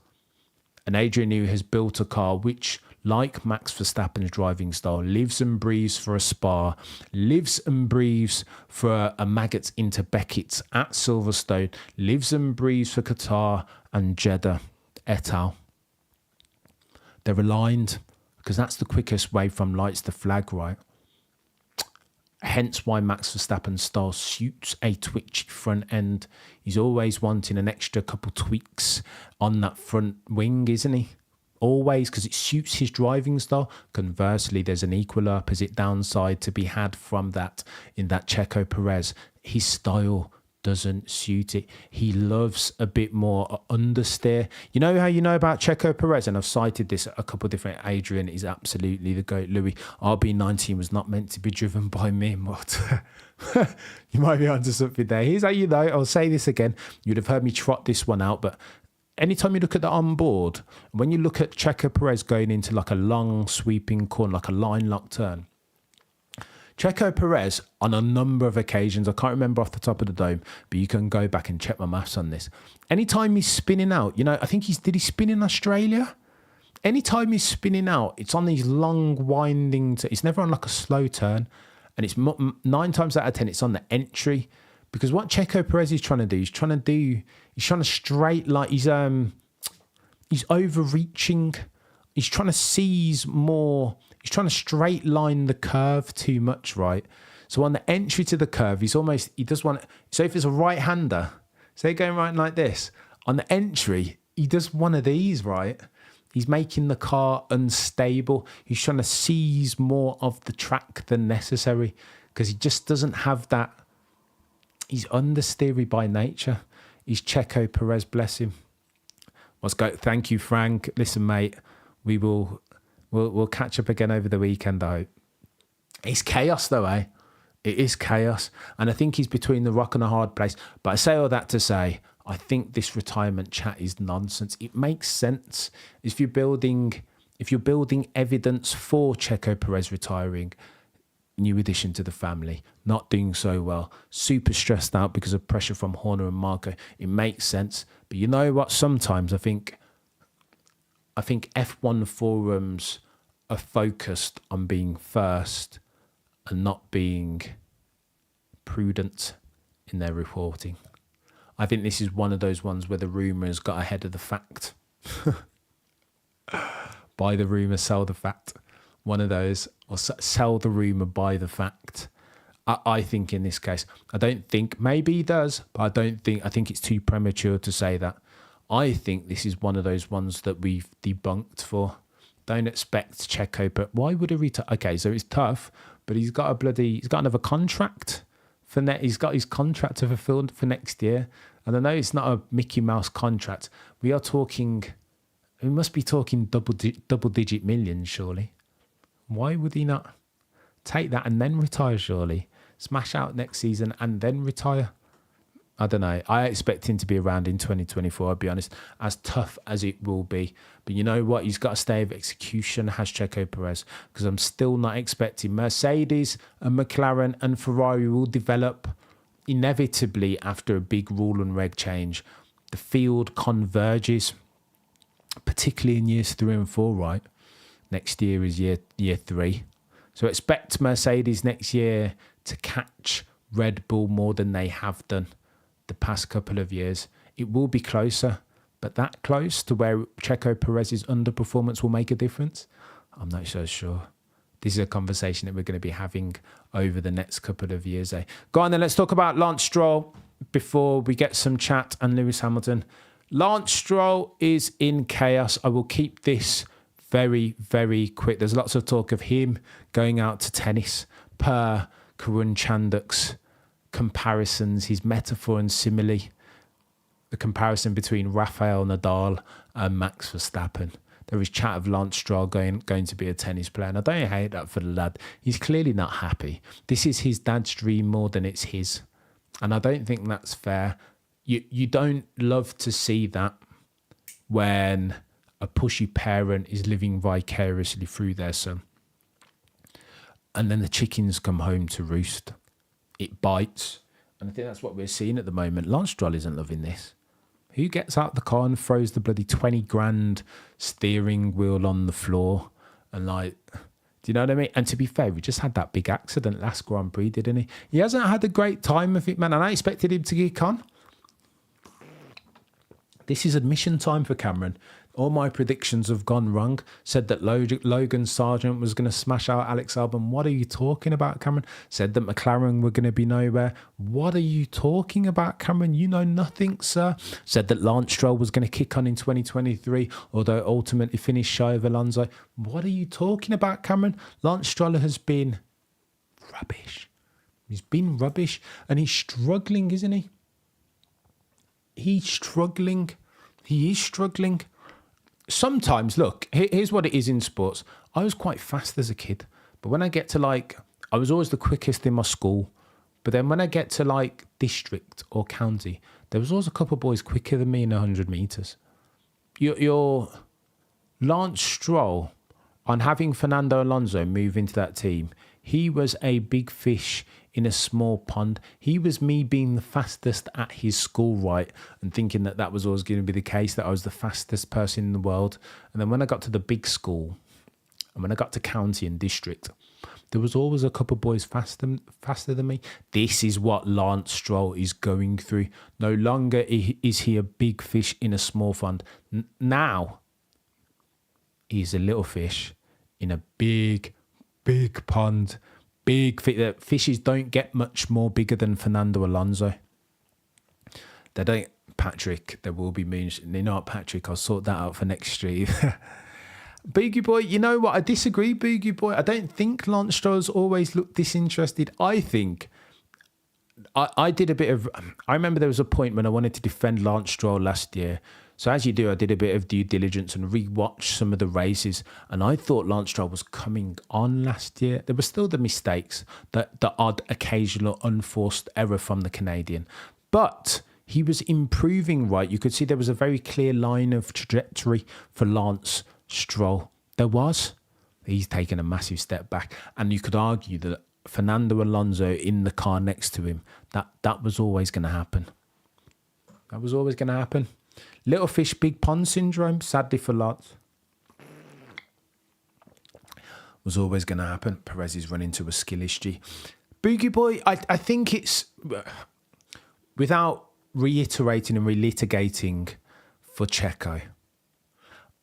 A: And Adrian Newey has built a car which, like Max Verstappen's driving style, lives and breathes for a Spa, lives and breathes for a Maggots into Beckett's at Silverstone, lives and breathes for Qatar and Jeddah et al. They're aligned because that's the quickest way from lights to flag, right? Hence why Max Verstappen's style suits a twitchy front end. He's always wanting an extra couple tweaks on that front wing, isn't he? Always, because it suits his driving style. Conversely, there's an equal opposite downside to be had from that in that Checo Perez. His style doesn't suit it. He loves a bit more understeer. You know how you know about Checo Perez? And I've cited this a couple of different. Adrian is absolutely the GOAT. Louis, RB19 was not meant to be driven by me. What? You might be onto something there. Here's how you know. I'll say this again. You'd have heard me trot this one out, but anytime you look at the onboard, when you look at Checo Perez going into like a long sweeping corner, like a line lock turn, Checo Perez, on a number of occasions, I can't remember off the top of the dome, but you can go back and check my maths on this. Anytime he's spinning out, you know, I think did he spin in Australia? Anytime he's spinning out, it's on these long winding, it's never on like a slow turn. And it's 9 times out of 10, it's on the entry. Because what Checo Perez is trying to do, he's trying to straight line, he's overreaching. He's trying to seize more. He's trying to straight line the curve too much, right? So on the entry to the curve, he does want, so if it's a right-hander, say going right like this, on the entry, he does one of these, right? He's making the car unstable. He's trying to seize more of the track than necessary because he just doesn't have that. He's understeery by nature. He's Checo Perez, bless him. Let's go. Thank you, Frank. Listen, mate, we'll catch up again over the weekend, I hope. It's chaos though, eh? It is chaos. And I think he's between the rock and a hard place. But I say all that to say, I think this retirement chat is nonsense. It makes sense. If you're building evidence for Checo Perez retiring, new addition to the family, not doing so well, super stressed out because of pressure from Horner and Marco, it makes sense. But you know what? Sometimes I think F1 forums are focused on being first and not being prudent in their reporting. I think this is one of those ones where the rumours got ahead of the fact. Buy the rumour, sell the fact. One of those, or sell the rumour, buy the fact. I think in this case, I don't think, maybe he does, but I think it's too premature to say that. I think this is one of those ones that we've debunked for. Don't expect Checo, but why would he retire? Okay, so it's tough, but he's got another contract for he's got his contract to fulfill for next year. And I know it's not a Mickey Mouse contract. We must be talking double digit millions, surely. Why would he not take that and then retire, surely? Smash out next season and then retire? I don't know. I expect him to be around in 2024, I'll be honest, as tough as it will be. But you know what? He's got to stay with execution, has Checo Perez, because I'm still not expecting Mercedes and McLaren and Ferrari will develop inevitably after a big rule and reg change. The field converges, particularly in years 3 and 4, right? Next year is year 3. So expect Mercedes next year to catch Red Bull more than they have done the past couple of years. It will be closer, but that close to where Checo Perez's underperformance will make a difference? I'm not so sure. This is a conversation that we're going to be having over the next couple of years. Go on then, let's talk about Lance Stroll before we get some chat and Lewis Hamilton. Lance Stroll is in chaos. I will keep this very, very quick. There's lots of talk of him going out to tennis per Karun Chanduk's comparisons, his metaphor and simile, the comparison between Rafael Nadal and Max Verstappen. There is chat of Lance Stroll going to be a tennis player, and I don't hate that for the lad. He's clearly not happy. This is his dad's dream more than it's his, and I don't think that's fair. You don't love to see that when a pushy parent is living vicariously through their son, and then the chickens come home to roost. It bites, and I think that's what we're seeing at the moment. Lance Stroll isn't loving this. Who gets out the car and throws the bloody 20 grand steering wheel on the floor? And do you know what I mean? And to be fair, he just had that big accident last Grand Prix, didn't he? He hasn't had a great time of it, man. And I expected him to kick on. This is admission time for Cameron. All my predictions have gone wrong. Said that Logan Sargent was going to smash out Alex Albon. What are you talking about, Cameron? Said that McLaren were going to be nowhere. What are you talking about, Cameron? You know nothing, sir. Said that Lance Stroll was going to kick on in 2023, although ultimately finished shy of Alonso. What are you talking about, Cameron? Lance Stroll has been rubbish. He's been rubbish, and he's struggling, isn't he? He's struggling. He is struggling. Sometimes, look, here's what it is in sports. I was quite fast as a kid, but when I get to I was always the quickest in my school. But then when I get to district or county, there was always a couple of boys quicker than me in 100 metres. Your Lance Stroll, on having Fernando Alonso move into that team, he was a big fish in a small pond. He was me being the fastest at his school, right? And thinking that was always going to be the case, that I was the fastest person in the world. And then when I got to the big school, and when I got to county and district, there was always a couple of boys faster than me. This is what Lance Stroll is going through. No longer is he a big fish in a small pond. Now, he's a little fish in a big pond. Big fishes don't get much more bigger than Fernando Alonso. They don't, Patrick. There will be moons. You know what, Patrick? I'll sort that out for next stream. Boogie Boy, you know what? I disagree, Boogie Boy. I don't think Lance Stroll's always looked disinterested. I think I did a bit of. I remember there was a point when I wanted to defend Lance Stroll last year So as you do, I did a bit of due diligence and rewatched some of the races, and I thought Lance Stroll was coming on last year. There were still the mistakes, the odd occasional unforced error from the Canadian, but he was improving, right? You could see there was a very clear line of trajectory for Lance Stroll. There was. He's taken a massive step back, and you could argue that Fernando Alonso in the car next to him, that was always going to happen. That was always going to happen. Little fish, big pond syndrome, sadly for Lance. Was always going to happen. Perez is running to a skill issue. Boogie Boy, I think it's, without reiterating and relitigating for Checo,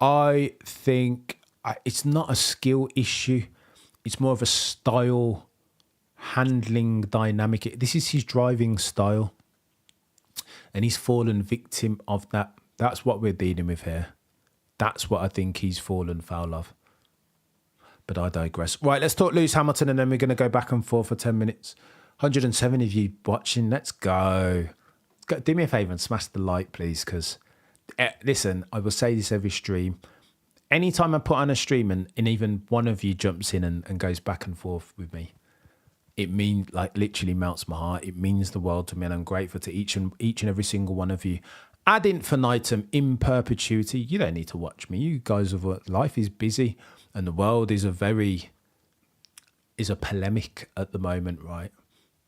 A: I think it's not a skill issue. It's more of a style, handling dynamic. This is his driving style. And he's fallen victim of that. That's what we're dealing with here. That's what I think he's fallen foul of. But I digress. Right, let's talk Lewis Hamilton, and then we're going to go back and forth for 10 minutes. 107 of you watching. Let's go. Do me a favour and smash the like, please, because, listen, I will say this every stream. Anytime I put on a stream and even one of you jumps in and goes back and forth with me, it means, like, literally melts my heart. It means the world to me, and I'm grateful to each and every single one of you. Ad infinitum, in perpetuity. You don't need to watch me. You guys have worked. Life is busy, and the world is a polemic at the moment, right?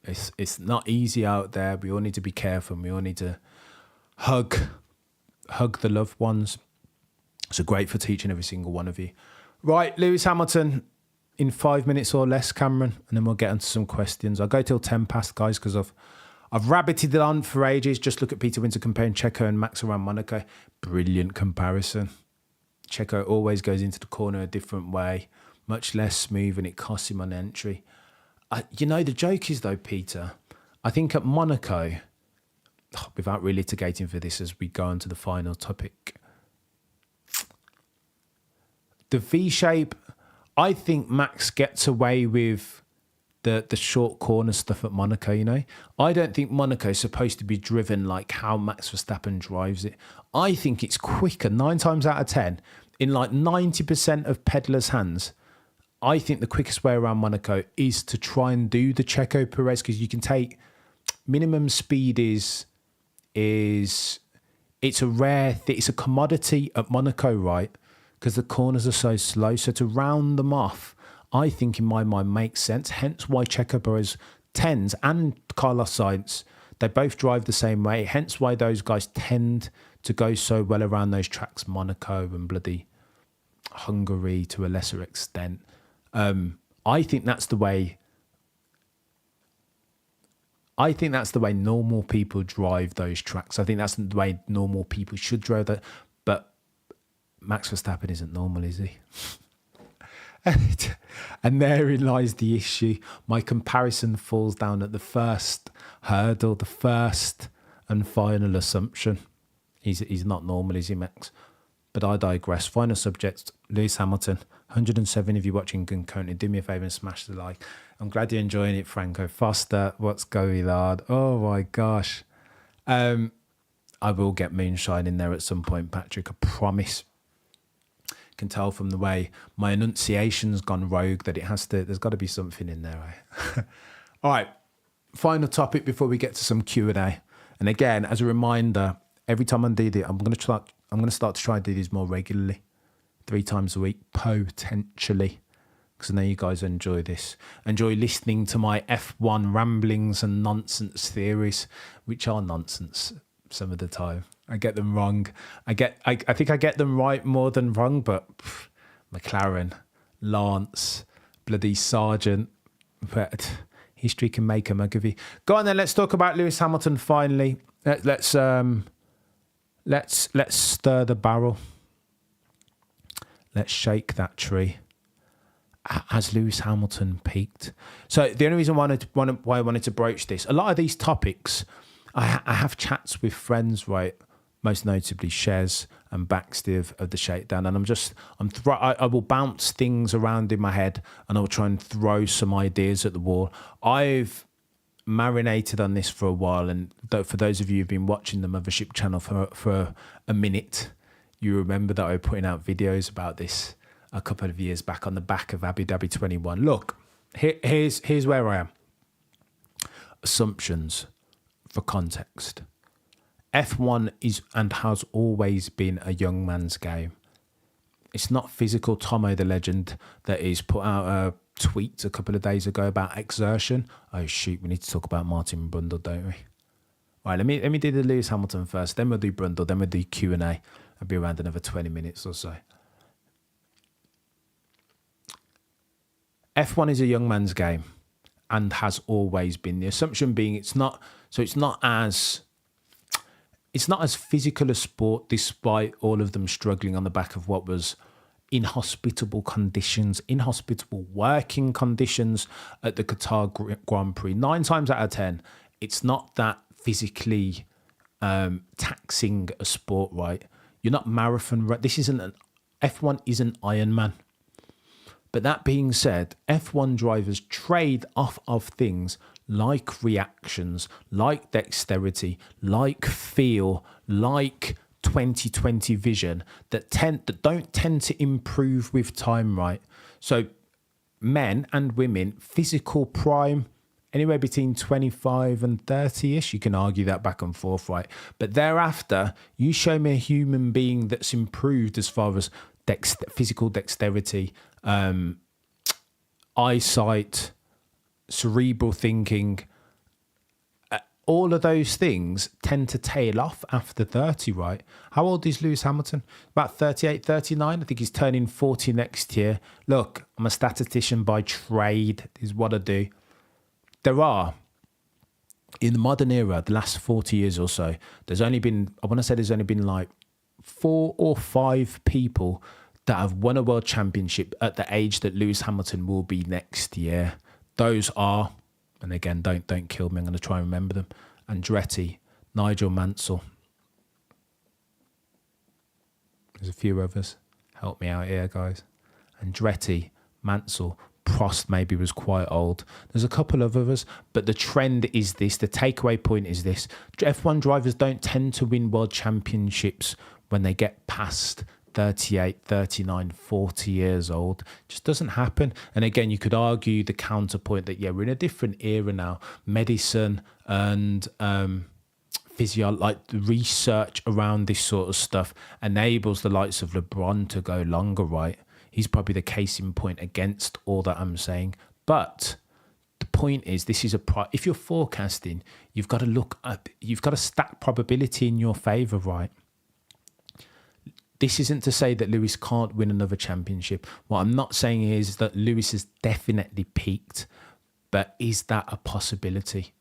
A: It's not easy out there. We all need to be careful. And we all need to hug the loved ones. So grateful to each and every single one of you. Right, Lewis Hamilton. In 5 minutes or less, Cameron, and then we'll get into some questions. I'll go till 10 past, guys, because I've rabbited it on for ages. Just look at Peter Winter comparing Checo and Max around Monaco. Brilliant comparison. Checo always goes into the corner a different way, much less smooth, and it costs him on entry. The joke is, though, Peter, I think at Monaco, without really litigating for this as we go on to the final topic, the V-shape, I think Max gets away with the short corner stuff at Monaco, I don't think Monaco is supposed to be driven like how Max Verstappen drives it. I think it's quicker, 9 times out of 10, in like 90% of peddlers' hands. I think the quickest way around Monaco is to try and do the Checo Perez, because you can take minimum speed is it's a rare thing. It's a commodity at Monaco, right? Because the corners are so slow. So to round them off, I think in my mind makes sense. Hence why Checo Perez tends, and Carlos Sainz, they both drive the same way. Hence why those guys tend to go so well around those tracks, Monaco and bloody Hungary to a lesser extent. I think that's the way. I think that's the way normal people drive those tracks. I think that's the way normal people should drive that. But Max Verstappen isn't normal, is he? And therein lies the issue. My comparison falls down at the first hurdle, the first and final assumption. He's not normal, is he, Max? But I digress. Final subject, Lewis Hamilton. 107 of you watching concurrently. Do me a favour and smash the like. I'm glad you're enjoying it, Franco Foster. What's going on? Oh my gosh. I will get moonshine in there at some point, Patrick. I promise. Can tell from the way my enunciation's gone rogue that there's got to be something in there. Right? All right. Final topic before we get to some Q&A. And again, as a reminder, every time I do this, I'm going to start to try and do these more regularly. 3 times a week, potentially. Because I know you guys enjoy this. Enjoy listening to my F1 ramblings and nonsense theories, which are nonsense some of the time. I get them wrong. I think I get them right more than wrong, but McLaren, Lance, bloody Sargent, but history can make a mug of you. Go on then, let's talk about Lewis Hamilton finally. Let's stir the barrel. Let's shake that tree. Has Lewis Hamilton peaked? So the only reason why I wanted to broach this, a lot of these topics, I have chats with friends, right? Most notably Shez and Baxty of the Shakedown, and I will bounce things around in my head, and I will try and throw some ideas at the wall. I've marinated on this for a while, and for those of you who've been watching the Mothership channel for a minute, you remember that I was putting out videos about this a couple of years back on the back of Abu Dhabi 21. Look, here's where I am. Assumptions for context. F1 is and has always been a young man's game. It's not physical. Tomo, the legend, that is put out a tweet a couple of days ago about exertion. Oh shoot, we need to talk about Martin Brundle, don't we? All right, let me do the Lewis Hamilton first, then we'll do Brundle, then we'll do Q&A. I'll be around another 20 minutes or so. F1 is a young man's game and has always been. The assumption being it's not as physical a sport, despite all of them struggling on the back of what was inhospitable conditions, inhospitable working conditions at the Qatar Grand Prix. 9 times out of 10, it's not that physically taxing a sport, right? You're not marathon. This isn't F1 isn't Ironman. But that being said, F1 drivers trade off of things like reactions, like dexterity, like feel, like 20/20 vision that don't tend to improve with time, right? So men and women, physical prime, anywhere between 25 and 30-ish. You can argue that back and forth, right? But thereafter, you show me a human being that's improved as far as physical dexterity, eyesight, cerebral thinking, all of those things tend to tail off after 30, right? How old is Lewis Hamilton? About 38, 39. I think he's turning 40 next year. Look, I'm a statistician by trade, is what I do. There are, in the modern era, the last 40 years or so, there's only been like 4 or 5 people that have won a world championship at the age that Lewis Hamilton will be next year. Those are, and again, don't kill me, I'm going to try and remember them: Andretti, Nigel Mansell. There's a few others. Help me out here, guys. Andretti, Mansell, Prost maybe was quite old. There's a couple of others, but the trend is this. The takeaway point is this. F1 drivers don't tend to win world championships when they get past 38, 39, 40 years old. It just doesn't happen. And again, you could argue the counterpoint that, yeah, we're in a different era now. Medicine and physio, like the research around this sort of stuff enables the likes of LeBron to go longer, right? He's probably the case in point against all that I'm saying. But the point is, this is if you're forecasting, you've got to stack probability in your favour, right? This isn't to say that Lewis can't win another championship. What I'm not saying is that Lewis has definitely peaked, but is that a possibility?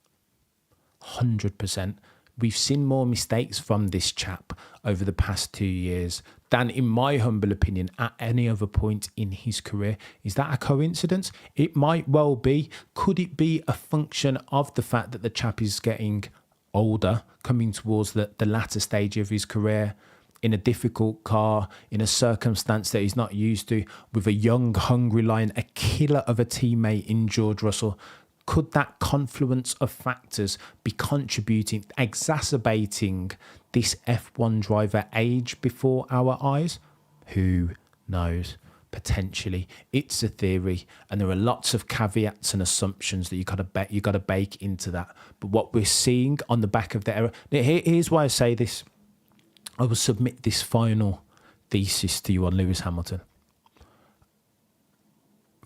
A: 100%. We've seen more mistakes from this chap over the past 2 years than, in my humble opinion, at any other point in his career. Is that a coincidence? It might well be. Could it be a function of the fact that the chap is getting older, coming towards the latter stage of his career, in a difficult car, in a circumstance that he's not used to, with a young, hungry lion, a killer of a teammate in George Russell? Could that confluence of factors be contributing, exacerbating this F1 driver age before our eyes? Who knows? Potentially. It's a theory, and there are lots of caveats and assumptions that you got to bake into that. But what we're seeing on the back of the era, here's why I say this. I will submit this final thesis to you on Lewis Hamilton.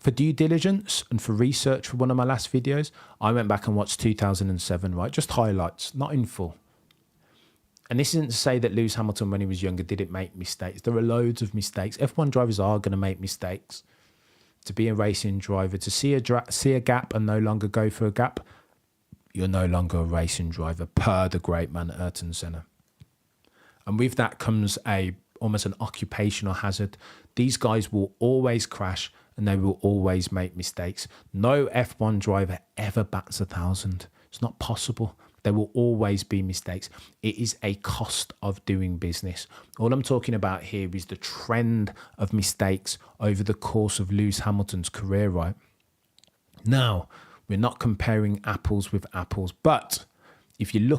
A: For due diligence and for research for one of my last videos, I went back and watched 2007, right? Just highlights, not in full. And this isn't to say that Lewis Hamilton, when he was younger, didn't make mistakes. There are loads of mistakes. F1 drivers are going to make mistakes. To be a racing driver, to see a gap and no longer go for a gap, you're no longer a racing driver, per the great man Ayrton Senna. And with that comes almost an occupational hazard. These guys will always crash and they will always make mistakes. No F1 driver ever bats 1,000. It's not possible. There will always be mistakes. It is a cost of doing business. All I'm talking about here is the trend of mistakes over the course of Lewis Hamilton's career, right? Now, We're not comparing apples with apples. But if you're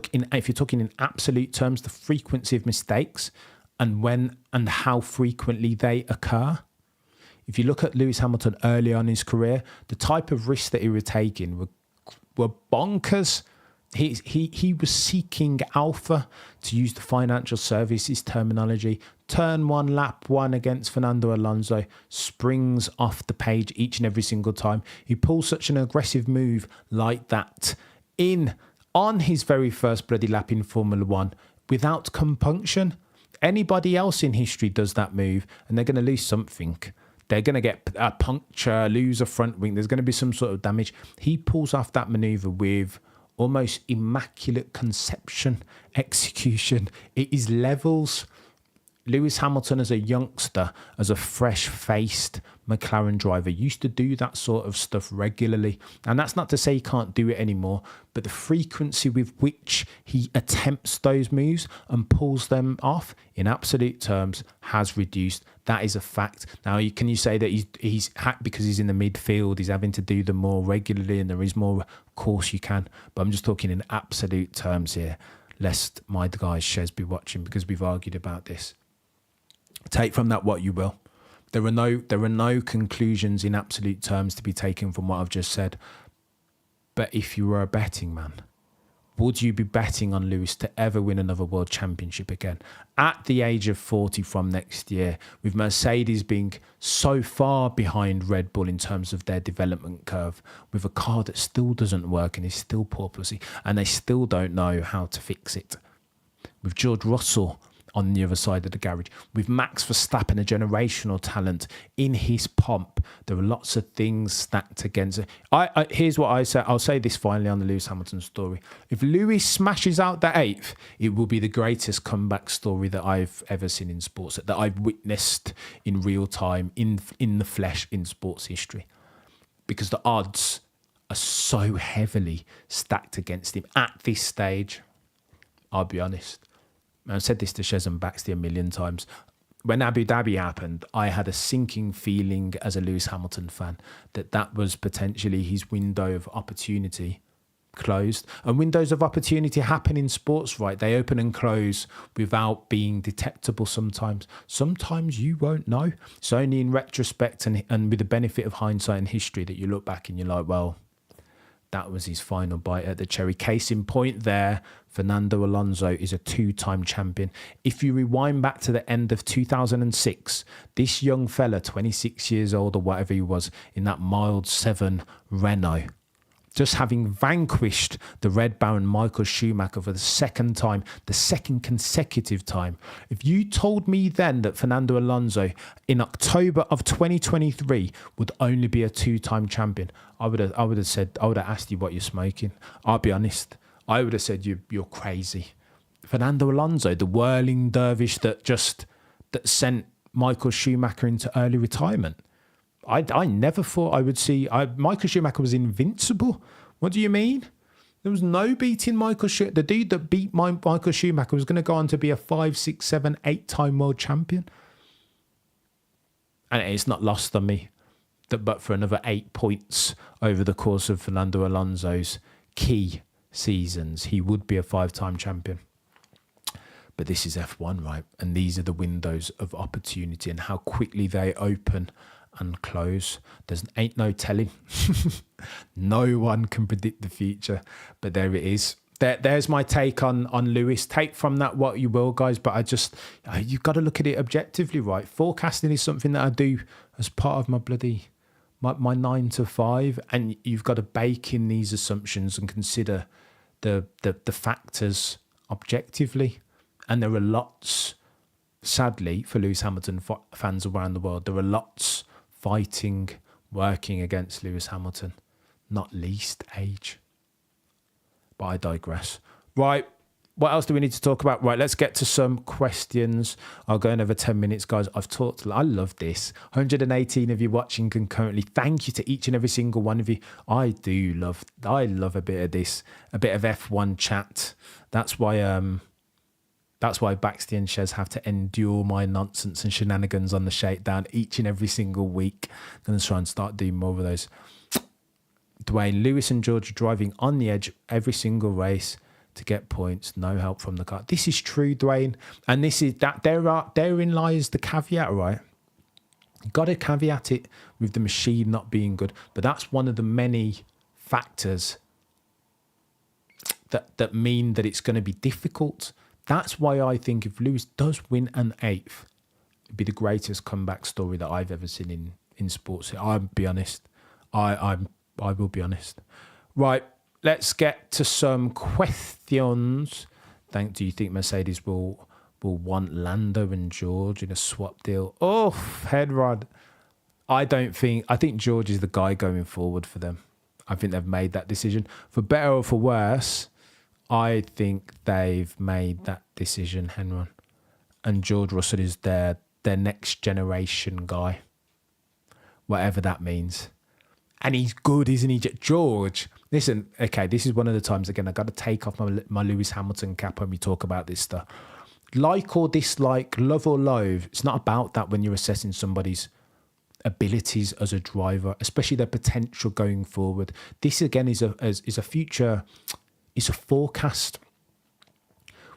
A: talking in absolute terms, the frequency of mistakes and when and how frequently they occur. If you look at Lewis Hamilton early on in his career, the type of risks that he was taking were bonkers. He was seeking alpha, to use the financial services terminology. Turn one, lap one against Fernando Alonso, springs off the page each and every single time. He pulls such an aggressive move like that on his very first bloody lap in Formula One without compunction. Anybody else in history does that move and they're going to lose something. They're going to get a puncture, lose a front wing. There's going to be some sort of damage. He pulls off that manoeuvre with almost immaculate conception, execution. It is levels. Lewis Hamilton, as a youngster, as a fresh-faced McLaren driver, used to do that sort of stuff regularly. And that's not to say he can't do it anymore, but the frequency with which he attempts those moves and pulls them off, in absolute terms, has reduced. That is a fact. Now, can you say that he's because he's in the midfield, he's having to do them more regularly and there is more? Of course you can. But I'm just talking in absolute terms here, lest my guy Shez be watching, because we've argued about this. Take from that what you will. There are no conclusions in absolute terms to be taken from what I've just said. But if you were a betting man, would you be betting on Lewis to ever win another world championship again at the age of 40 from next year, with Mercedes being so far behind Red Bull in terms of their development curve, with a car that still doesn't work and is still porpoisey, and they still don't know how to fix it? With George Russell on the other side of the garage, with Max Verstappen, a generational talent in his pomp, there are lots of things stacked against it. Here's what I say. I'll say this finally on the Lewis Hamilton story. If Lewis smashes out that 8th, it will be the greatest comeback story that I've ever seen in sports, that I've witnessed in real time, in the flesh, in sports history. Because the odds are so heavily stacked against him at this stage. I'll be honest. I've said this to Shez and Baxty a million times. When Abu Dhabi happened, I had a sinking feeling as a Lewis Hamilton fan that was potentially his window of opportunity closed. And windows of opportunity happen in sports, right? They open and close without being detectable sometimes. Sometimes you won't know. It's only in retrospect and with the benefit of hindsight and history that you look back and you're like, well, that was his final bite at the cherry. Case in point there, Fernando Alonso is a 2-time champion. If you rewind back to the end of 2006, this young fella, 26 years old or whatever he was, in that mild 7 Renault, just having vanquished the Red Baron Michael Schumacher for the second time, the second consecutive time. If you told me then that Fernando Alonso in October of 2023 would only be a 2-time champion, I would have asked you what you're smoking. I'll be honest. I would have said you're crazy. Fernando Alonso, the whirling dervish that sent Michael Schumacher into early retirement. I never thought I would see... Michael Schumacher was invincible. What do you mean? There was no beating Michael Schumacher. The dude that beat Michael Schumacher was going to go on to be a 5, 6, 7, 8-time world champion. And it's not lost on me that but for another 8 points over the course of Fernando Alonso's key seasons, he would be a 5-time champion. But this is F1, right? And these are the windows of opportunity and how quickly they open and close. Ain't no telling. No one can predict the future, but there it is. There's my take on Lewis. Take from that what you will, guys, but you've got to look at it objectively, right? Forecasting is something that I do as part of my 9 to 5, and you've got to bake in these assumptions and consider the factors objectively. And there are lots, sadly, for Lewis Hamilton fans around the world, there are lots fighting, working against Lewis Hamilton, not least age. But I digress. Right, what else do we need to talk about? Right, let's get to some questions. I'll go another 10 minutes, guys. I've talked, I love this. 118 of you watching concurrently. Thank you to each and every single one of you. I love a bit of this, a bit of F1 chat. That's why Baxty and Shez have to endure my nonsense and shenanigans on the shakedown each and every single week. I'm going to try and start doing more of those. Dwayne, Lewis and George are driving on the edge every single race to get points. No help from the car. This is true, Dwayne. And this is that therein lies the caveat, right? You've got to caveat it with the machine not being good. But that's one of the many factors that mean that it's going to be difficult. That's why I think if Lewis does win an 8th, it'd be the greatest comeback story that I've ever seen in sports. I'll be honest. I will be honest. Right, let's get to some questions. Do you think Mercedes will want Lando and George in a swap deal? Oh, Headrod. I think George is the guy going forward for them. I think they've made that decision. For better or for worse, I think they've made that decision, Henron. And George Russell is their next generation guy. Whatever that means. And he's good, isn't he? George, listen, okay, this is one of the times, again, I've got to take off my Lewis Hamilton cap when we talk about this stuff. Like or dislike, love or loathe, it's not about that when you're assessing somebody's abilities as a driver, especially their potential going forward. This, again, is a future, is a forecast.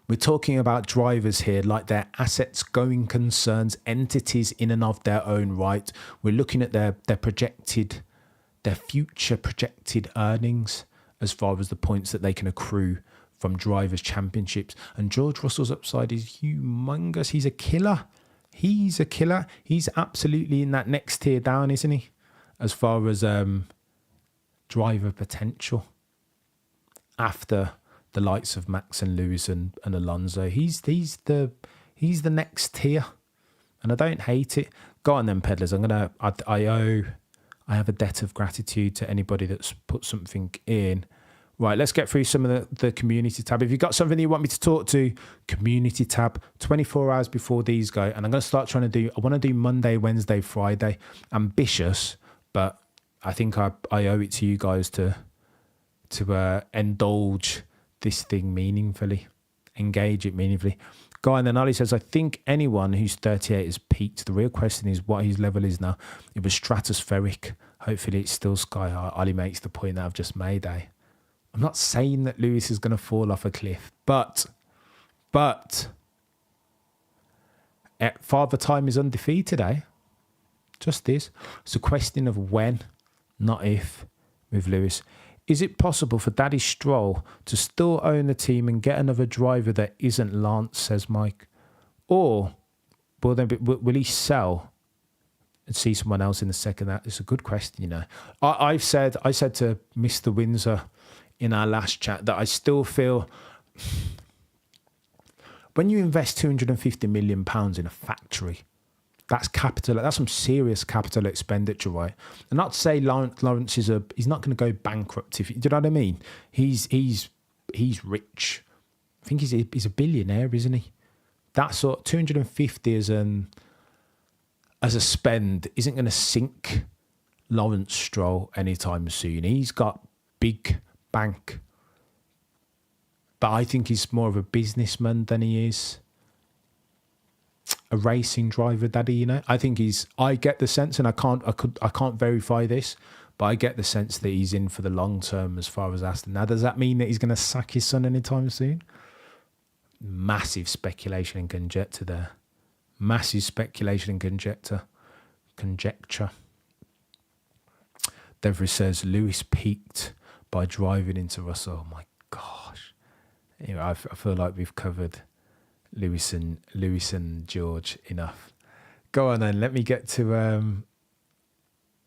A: We're talking about drivers here like their assets, going concerns, entities in and of their own right. We're looking at their future projected earnings as far as the points that they can accrue from drivers' championships. And George Russell's upside is humongous. He's a killer. He's a killer. He's absolutely in that next tier down, isn't he? As far as driver potential. After the likes of Max and Lewis and Alonso, he's the next tier. And I don't hate it. Go on then, peddlers. I have a debt of gratitude to anybody that's put something in. Right, let's get through some of the community tab. If you've got something you want me to talk to, community tab, 24 hours before these go. And I'm going to start I want to do Monday, Wednesday, Friday. Ambitious, but I think I owe it to you guys to indulge this thing meaningfully, engage it meaningfully. Guy, and then Ali says, I think anyone who's 38 has peaked. The real question is what his level is now. It was stratospheric. Hopefully it's still sky high. Ali makes the point that I've just made, I'm not saying that Lewis is going to fall off a cliff, but Father Time is undefeated, Just is. It's a question of when, not if, with Lewis. Is it possible for Daddy Stroll to still own the team and get another driver that isn't Lance, says Mike? Or will he sell and see someone else in the second? That's a good question, I said to Mr. Windsor in our last chat that I still feel when you invest £250 million in a factory, that's capital. That's some serious capital expenditure, right? And not to say Lawrence he's not going to go bankrupt. Do you know what I mean? He's rich. I think he's a billionaire, isn't he? That sort 250 as a spend isn't going to sink Lawrence Stroll anytime soon. He's got big bank, but I think he's more of a businessman than he is a racing driver, Daddy. I think I get the sense, and I can't verify this, but I get the sense that he's in for the long term as far as Aston. Now, does that mean that he's going to sack his son anytime soon? Massive speculation and conjecture there. Massive speculation and conjecture. Deborah says Lewis peaked by driving into Russell. Oh my gosh. I feel like we've covered Lewis and George enough. Go on then. Let me get to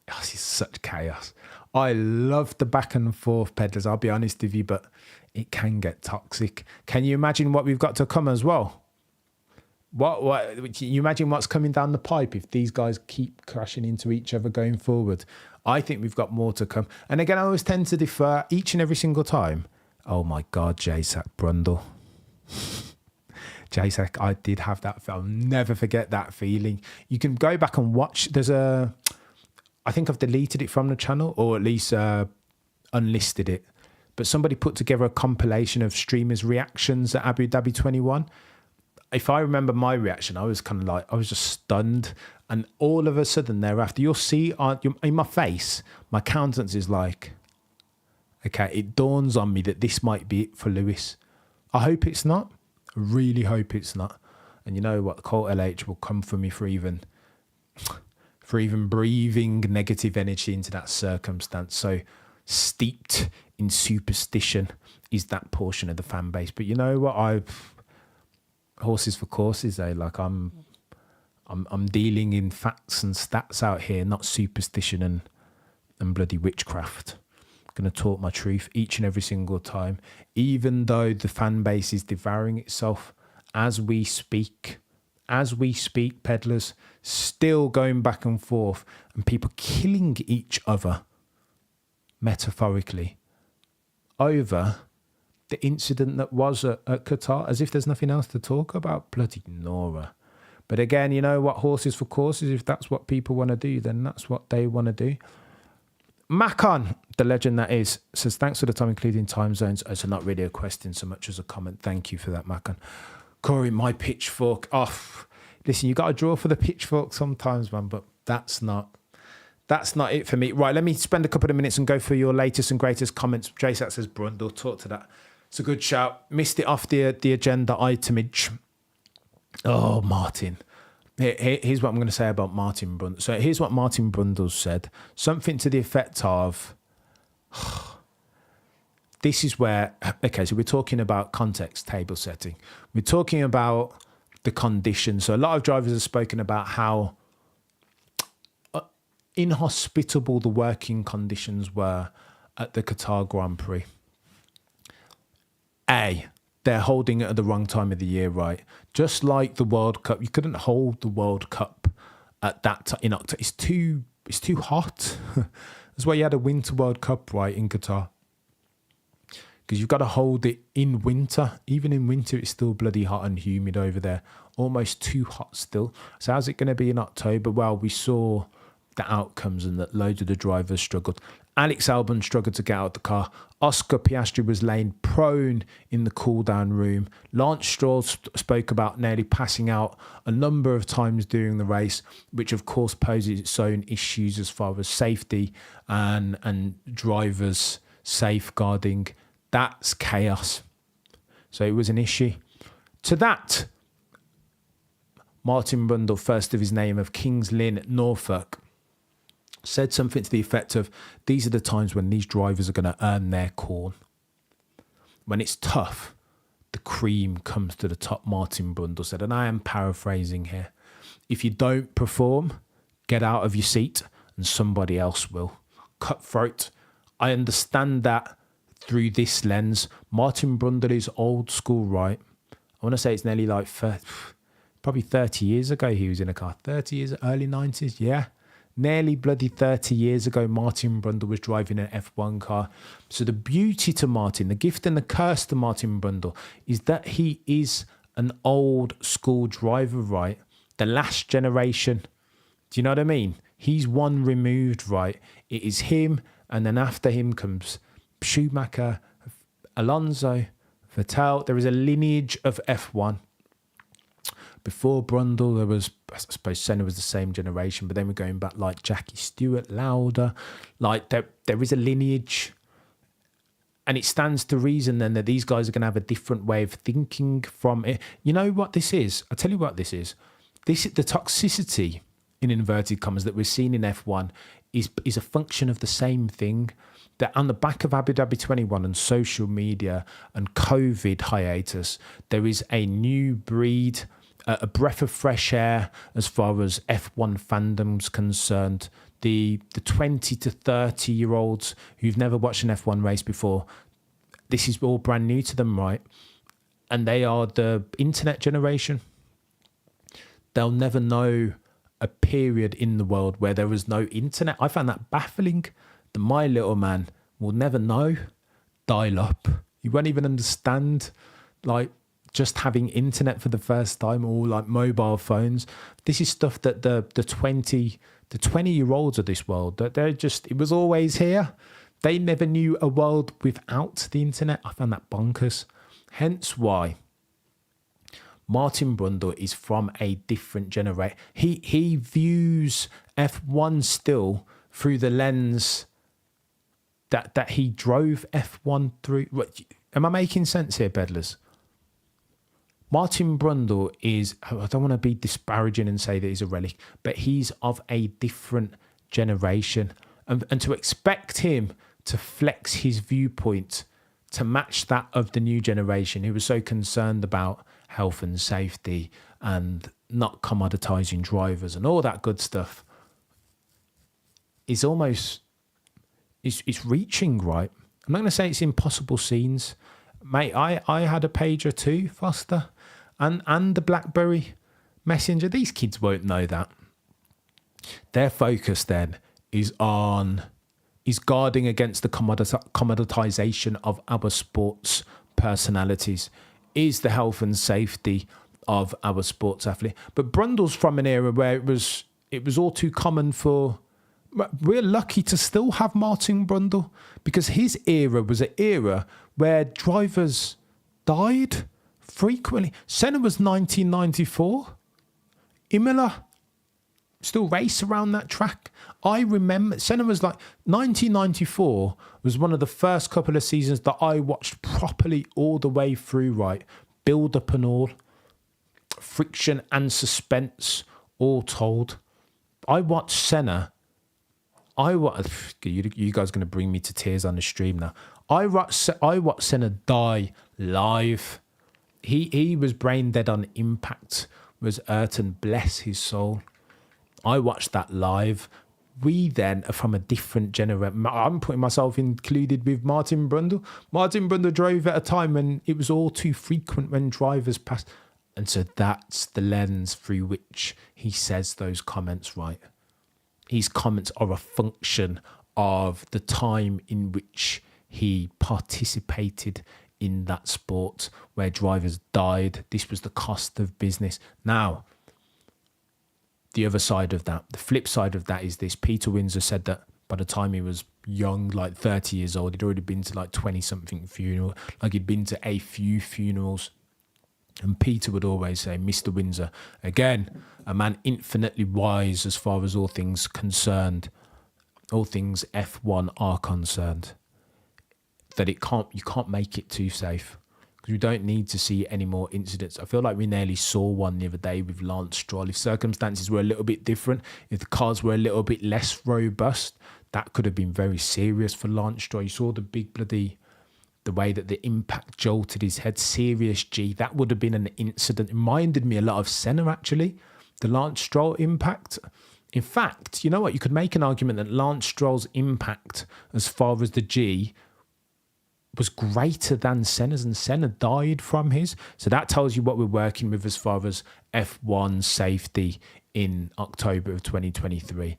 A: this is such chaos. I love the back and forth, peddlers. I'll be honest with you, but it can get toxic. Can you imagine what we've got to come as well? What can you imagine what's coming down the pipe if these guys keep crashing into each other going forward? I think we've got more to come. And again, I always tend to defer each and every single time. Oh my God, Jasak Brundle. Jasak, I did have that. I'll never forget that feeling. You can go back and watch. I think I've deleted it from the channel, or at least unlisted it. But somebody put together a compilation of streamers' reactions at Abu Dhabi 21. If I remember my reaction, I was kind of like, I was just stunned. And all of a sudden thereafter, you'll see in my face, my countenance is like, Okay, it dawns on me that this might be it for Lewis. I hope it's not. I really hope it's not. And you know what? Colt LH will come for me for even breathing negative energy into that circumstance. So steeped in superstition is that portion of the fan base. But you know what? Horses for courses, eh? Like I'm dealing in facts and stats out here, not superstition and bloody witchcraft. Going to talk my truth each and every single time, even though the fan base is devouring itself as we speak. As we speak, peddlers still going back and forth and people killing each other, metaphorically, over the incident that was at Qatar, as if there's nothing else to talk about. Bloody Nora. But again, you know what? Horses for courses, if that's what people want to do, then that's what they want to do. Macon, the legend that is, says, thanks for the time, including time zones. It's not really a question so much as a comment. Thank you for that, Macon. Corey, my pitchfork. Oh, listen, you got to draw for the pitchfork sometimes, man, but that's not it for me. Right, let me spend a couple of minutes and go through your latest and greatest comments. Jason says, Brundle, talk to that. It's a good shout. Missed it off the agenda itemage. Oh, Martin. Here's what I'm going to say about Martin Brundle. So here's what Martin Brundle said. Something to the effect of, this is where, okay, so we're talking about context table setting. We're talking about the conditions. So a lot of drivers have spoken about how inhospitable the working conditions were at the Qatar Grand Prix. They're holding it at the wrong time of the year, right? Just like the World Cup, you couldn't hold the World Cup at that time in October. It's too hot. That's why you had a Winter World Cup, right, in Qatar. Because you've got to hold it in winter. Even in winter, it's still bloody hot and humid over there. Almost too hot still. So how's it going to be in October? Well, we saw the outcomes and that loads of the drivers struggled. Alex Albon struggled to get out of the car. Oscar Piastri was laying prone in the cool-down room. Lance Stroll spoke about nearly passing out a number of times during the race, which of course poses its own issues as far as safety and drivers safeguarding. That's chaos. So it was an issue. To that, Martin Brundle, first of his name, of Kings Lynn, Norfolk, said something to the effect of, these are the times when these drivers are going to earn their corn. When it's tough, the cream comes to the top, Martin Brundle said. And I am paraphrasing here. If you don't perform, get out of your seat and somebody else will. Cutthroat. I understand that through this lens. Martin Brundle is old school, right? I want to say it's nearly like probably 30 years ago he was in a car. 30 years, early 90s, yeah. Nearly bloody 30 years ago, Martin Brundle was driving an F1 car. So the beauty to Martin, the gift and the curse to Martin Brundle is that he is an old school driver, right? The last generation. Do you know what I mean? He's one removed, right? It is him, and then after him comes Schumacher, Alonso, Vettel. There is a lineage of F1. Before Brundle, there was, I suppose Senna was the same generation, but then we're going back like Jackie Stewart, Lauda. Like there is a lineage. And it stands to reason then that these guys are going to have a different way of thinking from it. You know what this is? I'll tell you what this is. The toxicity, in inverted commas, that we're seeing in F1 is a function of the same thing. That on the back of Abu Dhabi 21 and social media and COVID hiatus, there is a new breed, a breath of fresh air as far as F1 fandom's concerned. The 20 to 30-year-olds who've never watched an F1 race before, this is all brand new to them, right? And they are the internet generation. They'll never know a period in the world where there was no internet. I found that baffling. That my little man will never know dial-up. He won't even understand, like, just having internet for the first time, or like mobile phones. This is stuff that the 20-year-olds of this world, that they're just, it was always here. They never knew a world without the internet. I found that bonkers. Hence why Martin Brundle is from a different generation. He views F1 still through the lens that he drove F1 through. Am I making sense here, Bedlers? Martin Brundle is, I don't want to be disparaging and say that he's a relic, but he's of a different generation. And to expect him to flex his viewpoint to match that of the new generation, who was so concerned about health and safety and not commoditizing drivers and all that good stuff, is almost, it's reaching, right? I'm not going to say it's impossible scenes. Mate, I had a pager too, Foster, and the BlackBerry Messenger. These kids won't know that. Their focus then is guarding against the commoditization of our sports personalities, is the health and safety of our sports athlete. But Brundle's from an era where it was all too common for... We're lucky to still have Martin Brundle, because his era was an era where drivers died frequently. Senna was 1994. Imola still race around that track. I remember Senna was like 1994 was one of the first couple of seasons that I watched properly all the way through, right? Build up and all. Friction and suspense all told. I watched Senna. You guys are going to bring me to tears on the stream now. I watched Senna die live. He was brain dead on impact. Was Ayrton, bless his soul. I watched that live. We then are from a different generation. I'm putting myself included with Martin Brundle. Martin Brundle drove at a time when it was all too frequent when drivers passed. And so that's the lens through which he says those comments, right? His comments are a function of the time in which he participated in that sport where drivers died. This was the cost of business. Now, the other side of that, the flip side of that is this. Peter Windsor said that by the time he was young, like 30 years old, he'd already been to like 20-something funeral. Like he'd been to a few funerals. And Peter would always say, Mr. Windsor, again, a man infinitely wise as far as all things concerned, all things F1 are concerned, that you can't make it too safe, because we don't need to see any more incidents. I feel like we nearly saw one the other day with Lance Stroll. If circumstances were a little bit different, if the cars were a little bit less robust, that could have been very serious for Lance Stroll. You saw the way that the impact jolted his head, serious G. That would have been an incident. It reminded me a lot of Senna, actually, the Lance Stroll impact. In fact, you know what? You could make an argument that Lance Stroll's impact as far as the G was greater than Senna's, and Senna died from his. So that tells you what we're working with as far as F1 safety in October of 2023.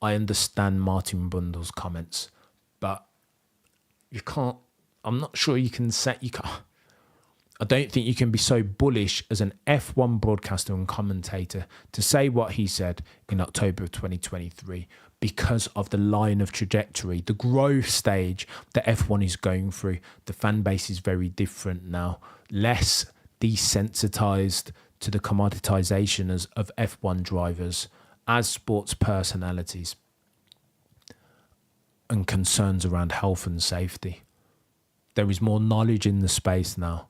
A: I understand Martin Brundle's comments, but you can't... I'm not sure you can say... I don't think you can be so bullish as an F1 broadcaster and commentator to say what he said in October of 2023 because of the line of trajectory, the growth stage that F1 is going through. The fan base is very different now, less desensitized to the commoditization of F1 drivers as sports personalities and concerns around health and safety. There is more knowledge in the space now.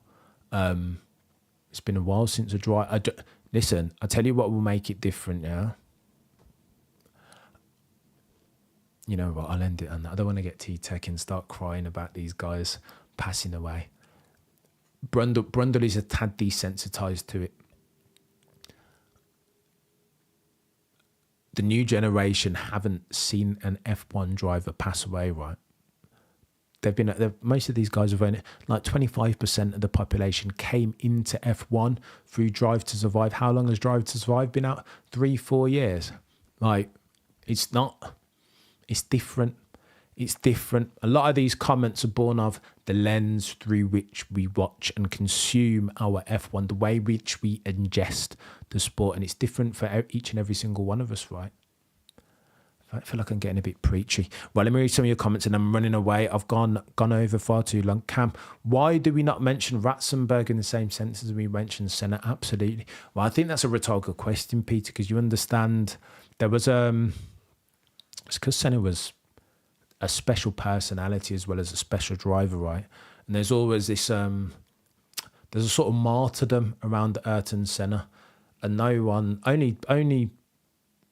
A: It's been a while since a drive. Listen, I tell you what will make it different, yeah? You know what, I'll end it on that. I don't want to get T-Tech and start crying about these guys passing away. Brundle is a tad desensitized to it. The new generation haven't seen an F1 driver pass away, right? Most of these guys have only, like 25% of the population came into F1 through Drive to Survive. How long has Drive to Survive been out? 3-4 years. Like, it's different. It's different. A lot of these comments are born of the lens through which we watch and consume our F1, the way which we ingest the sport. And it's different for each and every single one of us, right? I feel like I'm getting a bit preachy. Well, let me read some of your comments and I'm running away. I've gone over far too long. Cam, why do we not mention Ratzenberg in the same sense as we mentioned Senna? Absolutely. Well, I think that's a rhetorical question, Peter, because you understand there was... it's because Senna was a special personality as well as a special driver, right? And there's always this, there's a sort of martyrdom around Ayrton Senna, and no one, only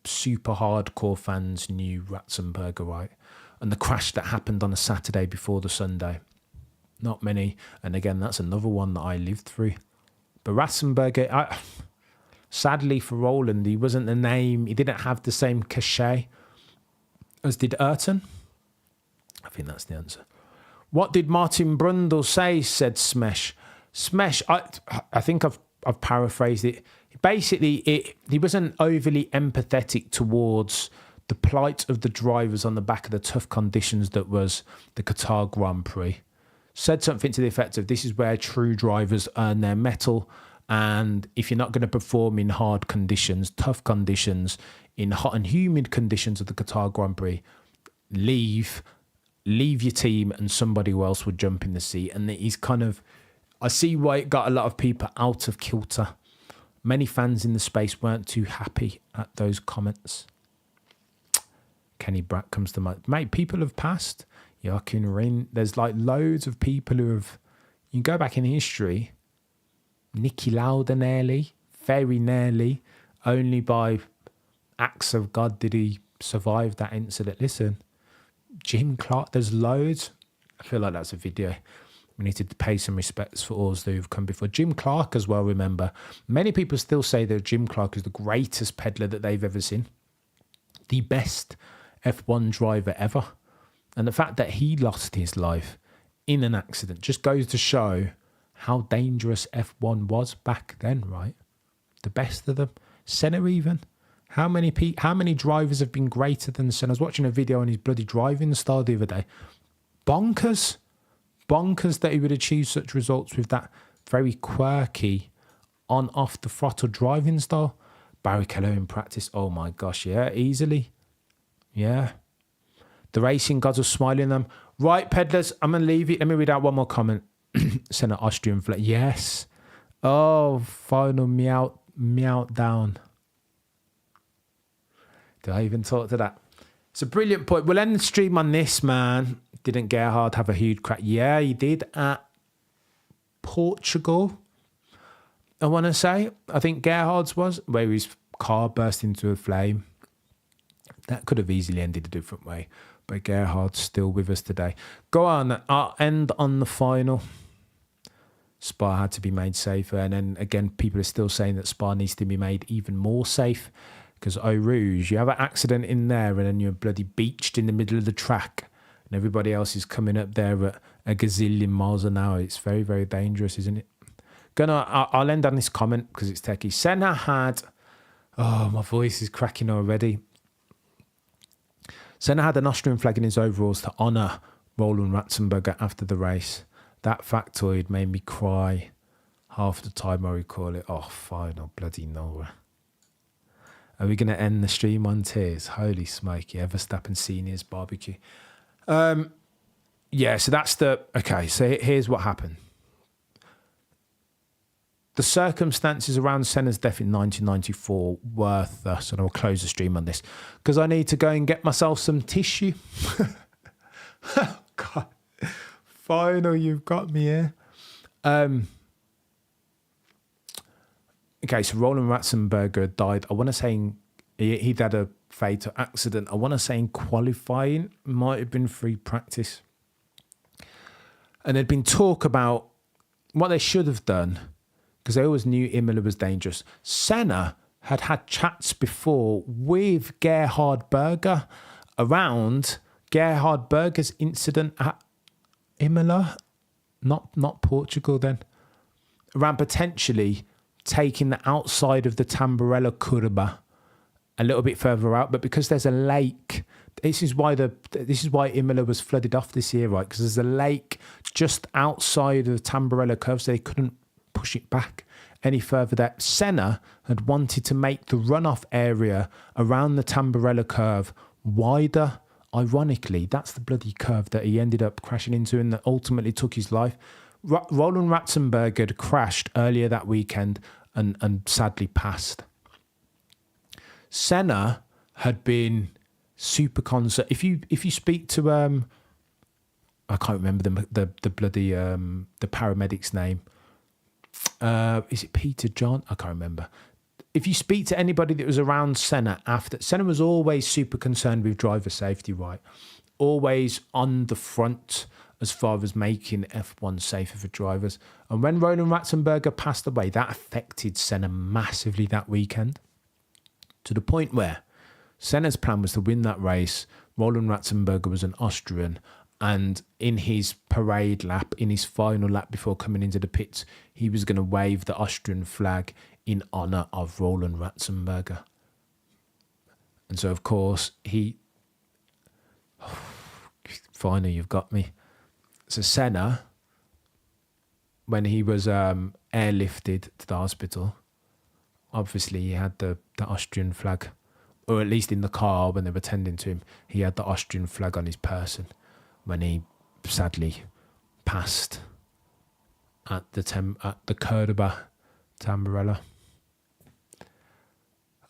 A: super hardcore fans knew Ratzenberger, right? And the crash that happened on a Saturday before the Sunday, not many. And again, that's another one that I lived through. But Ratzenberger, sadly for Roland, he wasn't the name. He didn't have the same cachet as did Ayrton. I think that's the answer. What did Martin Brundle say? Said Smesh. Smesh, I think I've paraphrased it. Basically, he wasn't overly empathetic towards the plight of the drivers on the back of the tough conditions that was the Qatar Grand Prix. Said something to the effect of, this is where true drivers earn their mettle, and if you're not going to perform in hard conditions, tough conditions, in hot and humid conditions of the Qatar Grand Prix, leave your team and somebody else would jump in the seat. And he's kind of, I see why it got a lot of people out of kilter. Many fans in the space weren't too happy at those comments. Kenny Brack comes to mind. Mate, people have passed. Joachim Rin. There's like loads of people who have... You can go back in history. Niki Lauda nearly. Very nearly. Only by acts of God did he survive that incident. Listen, Jim Clark, there's loads. I feel like that's a video. We need to pay some respects for all those who've come before. Jim Clark as well, remember. Many people still say that Jim Clark is the greatest peddler that they've ever seen. The best F1 driver ever. And the fact that he lost his life in an accident just goes to show how dangerous F1 was back then, right? The best of them. Senna even. How many drivers have been greater than Senna? I was watching a video on his bloody driving style the other day. Bonkers. Bonkers that he would achieve such results with that very quirky on-off the throttle driving style. Barrichello in practice. Oh my gosh, yeah, easily. Yeah. The racing gods are smiling at them. Right, peddlers, I'm going to leave it. Let me read out one more comment. Senna Austrian flag. Yes. Oh, final meow down. Did I even talk to that? It's a brilliant point. We'll end the stream on this, man. Didn't Gerhard have a huge crack? Yeah, he did at Portugal, I want to say. I think Gerhard's was, where his car burst into a flame. That could have easily ended a different way. But Gerhard's still with us today. Go on. I'll end on the final. Spa had to be made safer. And then, again, people are still saying that Spa needs to be made even more safe. Because Eau Rouge, you have an accident in there and then you're bloody beached in the middle of the track and everybody else is coming up there at a gazillion miles an hour. It's very, very dangerous, isn't it? I'll end on this comment because it's techie. Senna had... Oh, my voice is cracking already. Senna had an Austrian flag in his overalls to honour Roland Ratzenberger after the race. That factoid made me cry half the time I recall it. Oh, final bloody Nora. Are we going to end the stream on tears? Holy smoke, yeah, Verstappen Senior's barbecue. Yeah, so that's the... Okay, so here's what happened. The circumstances around Senna's death in 1994 were thus, and I'll close the stream on this, because I need to go and get myself some tissue. God, final, you've got me here. Okay, so Roland Ratzenberger died, I want to say he'd had a fatal accident. I want to say in qualifying, might have been free practice. And there'd been talk about what they should have done, because they always knew Imola was dangerous. Senna had had chats before with Gerhard Berger around Gerhard Berger's incident at Imola, not Portugal then, around potentially taking the outside of the Tamburello Curva a little bit further out, but because there's a lake, this is why Imola was flooded off this year, right? Because there's a lake just outside of the Tamburello curve, so they couldn't push it back any further. That Senna had wanted to make the runoff area around the Tamburello curve wider. Ironically, that's the bloody curve that he ended up crashing into and that ultimately took his life. Roland Ratzenberger had crashed earlier that weekend and sadly passed. Senna had been super concert. If you speak to I can't remember the bloody the paramedic's name. Is it Peter John? I can't remember. If you speak to anybody that was around Senna after, Senna was always super concerned with driver safety, right? Always on the front as far as making F1 safer for drivers. And when Roland Ratzenberger passed away, that affected Senna massively that weekend, to the point where Senna's plan was to win that race. Roland Ratzenberger was an Austrian, and in his parade lap, in his final lap before coming into the pits, he was going to wave the Austrian flag in honour of Roland Ratzenberger. And so, of course, finally, you've got me. So Senna, when he was airlifted to the hospital, obviously he had the Austrian flag, or at least in the car when they were tending to him, he had the Austrian flag on his person when he sadly passed at the Cordoba Tamburello.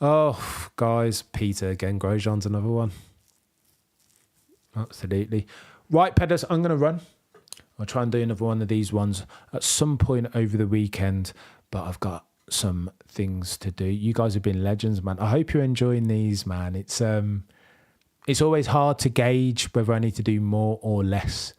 A: Oh, guys, Peter again. Grosjean's another one. Absolutely. Right, Peders, I'm going to run. I'll try and do another one of these ones at some point over the weekend, but I've got some things to do. You guys have been legends, man. I hope you're enjoying these, man. It's always hard to gauge whether I need to do more or less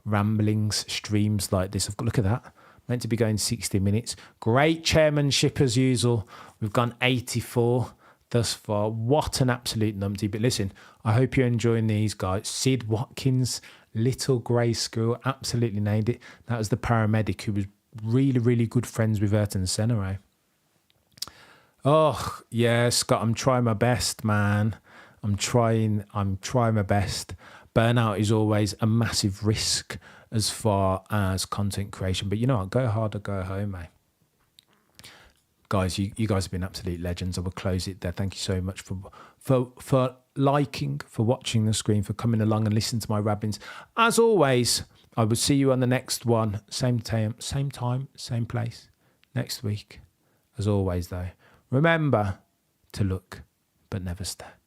A: ramblings, streams like this. Look at that. Meant to be going 60 minutes. Great chairmanship as usual. We've gone 84 thus far. What an absolute numpty. But listen, I hope you're enjoying these, guys. Sid Watkins, little grey squirrel, absolutely nailed it. That was the paramedic who was really, really good friends with Ayrton Senna, eh? Oh, yeah, Scott, I'm trying my best, man. I'm trying my best. Burnout is always a massive risk as far as content creation. But you know what? Go hard or go home, mate. Guys, you guys have been absolute legends. I will close it there. Thank you so much for liking, for watching the screen, for coming along and listening to my rabblings. As always, I will see you on the next one. Same time, same place, next week. As always, though, remember to look but never stare.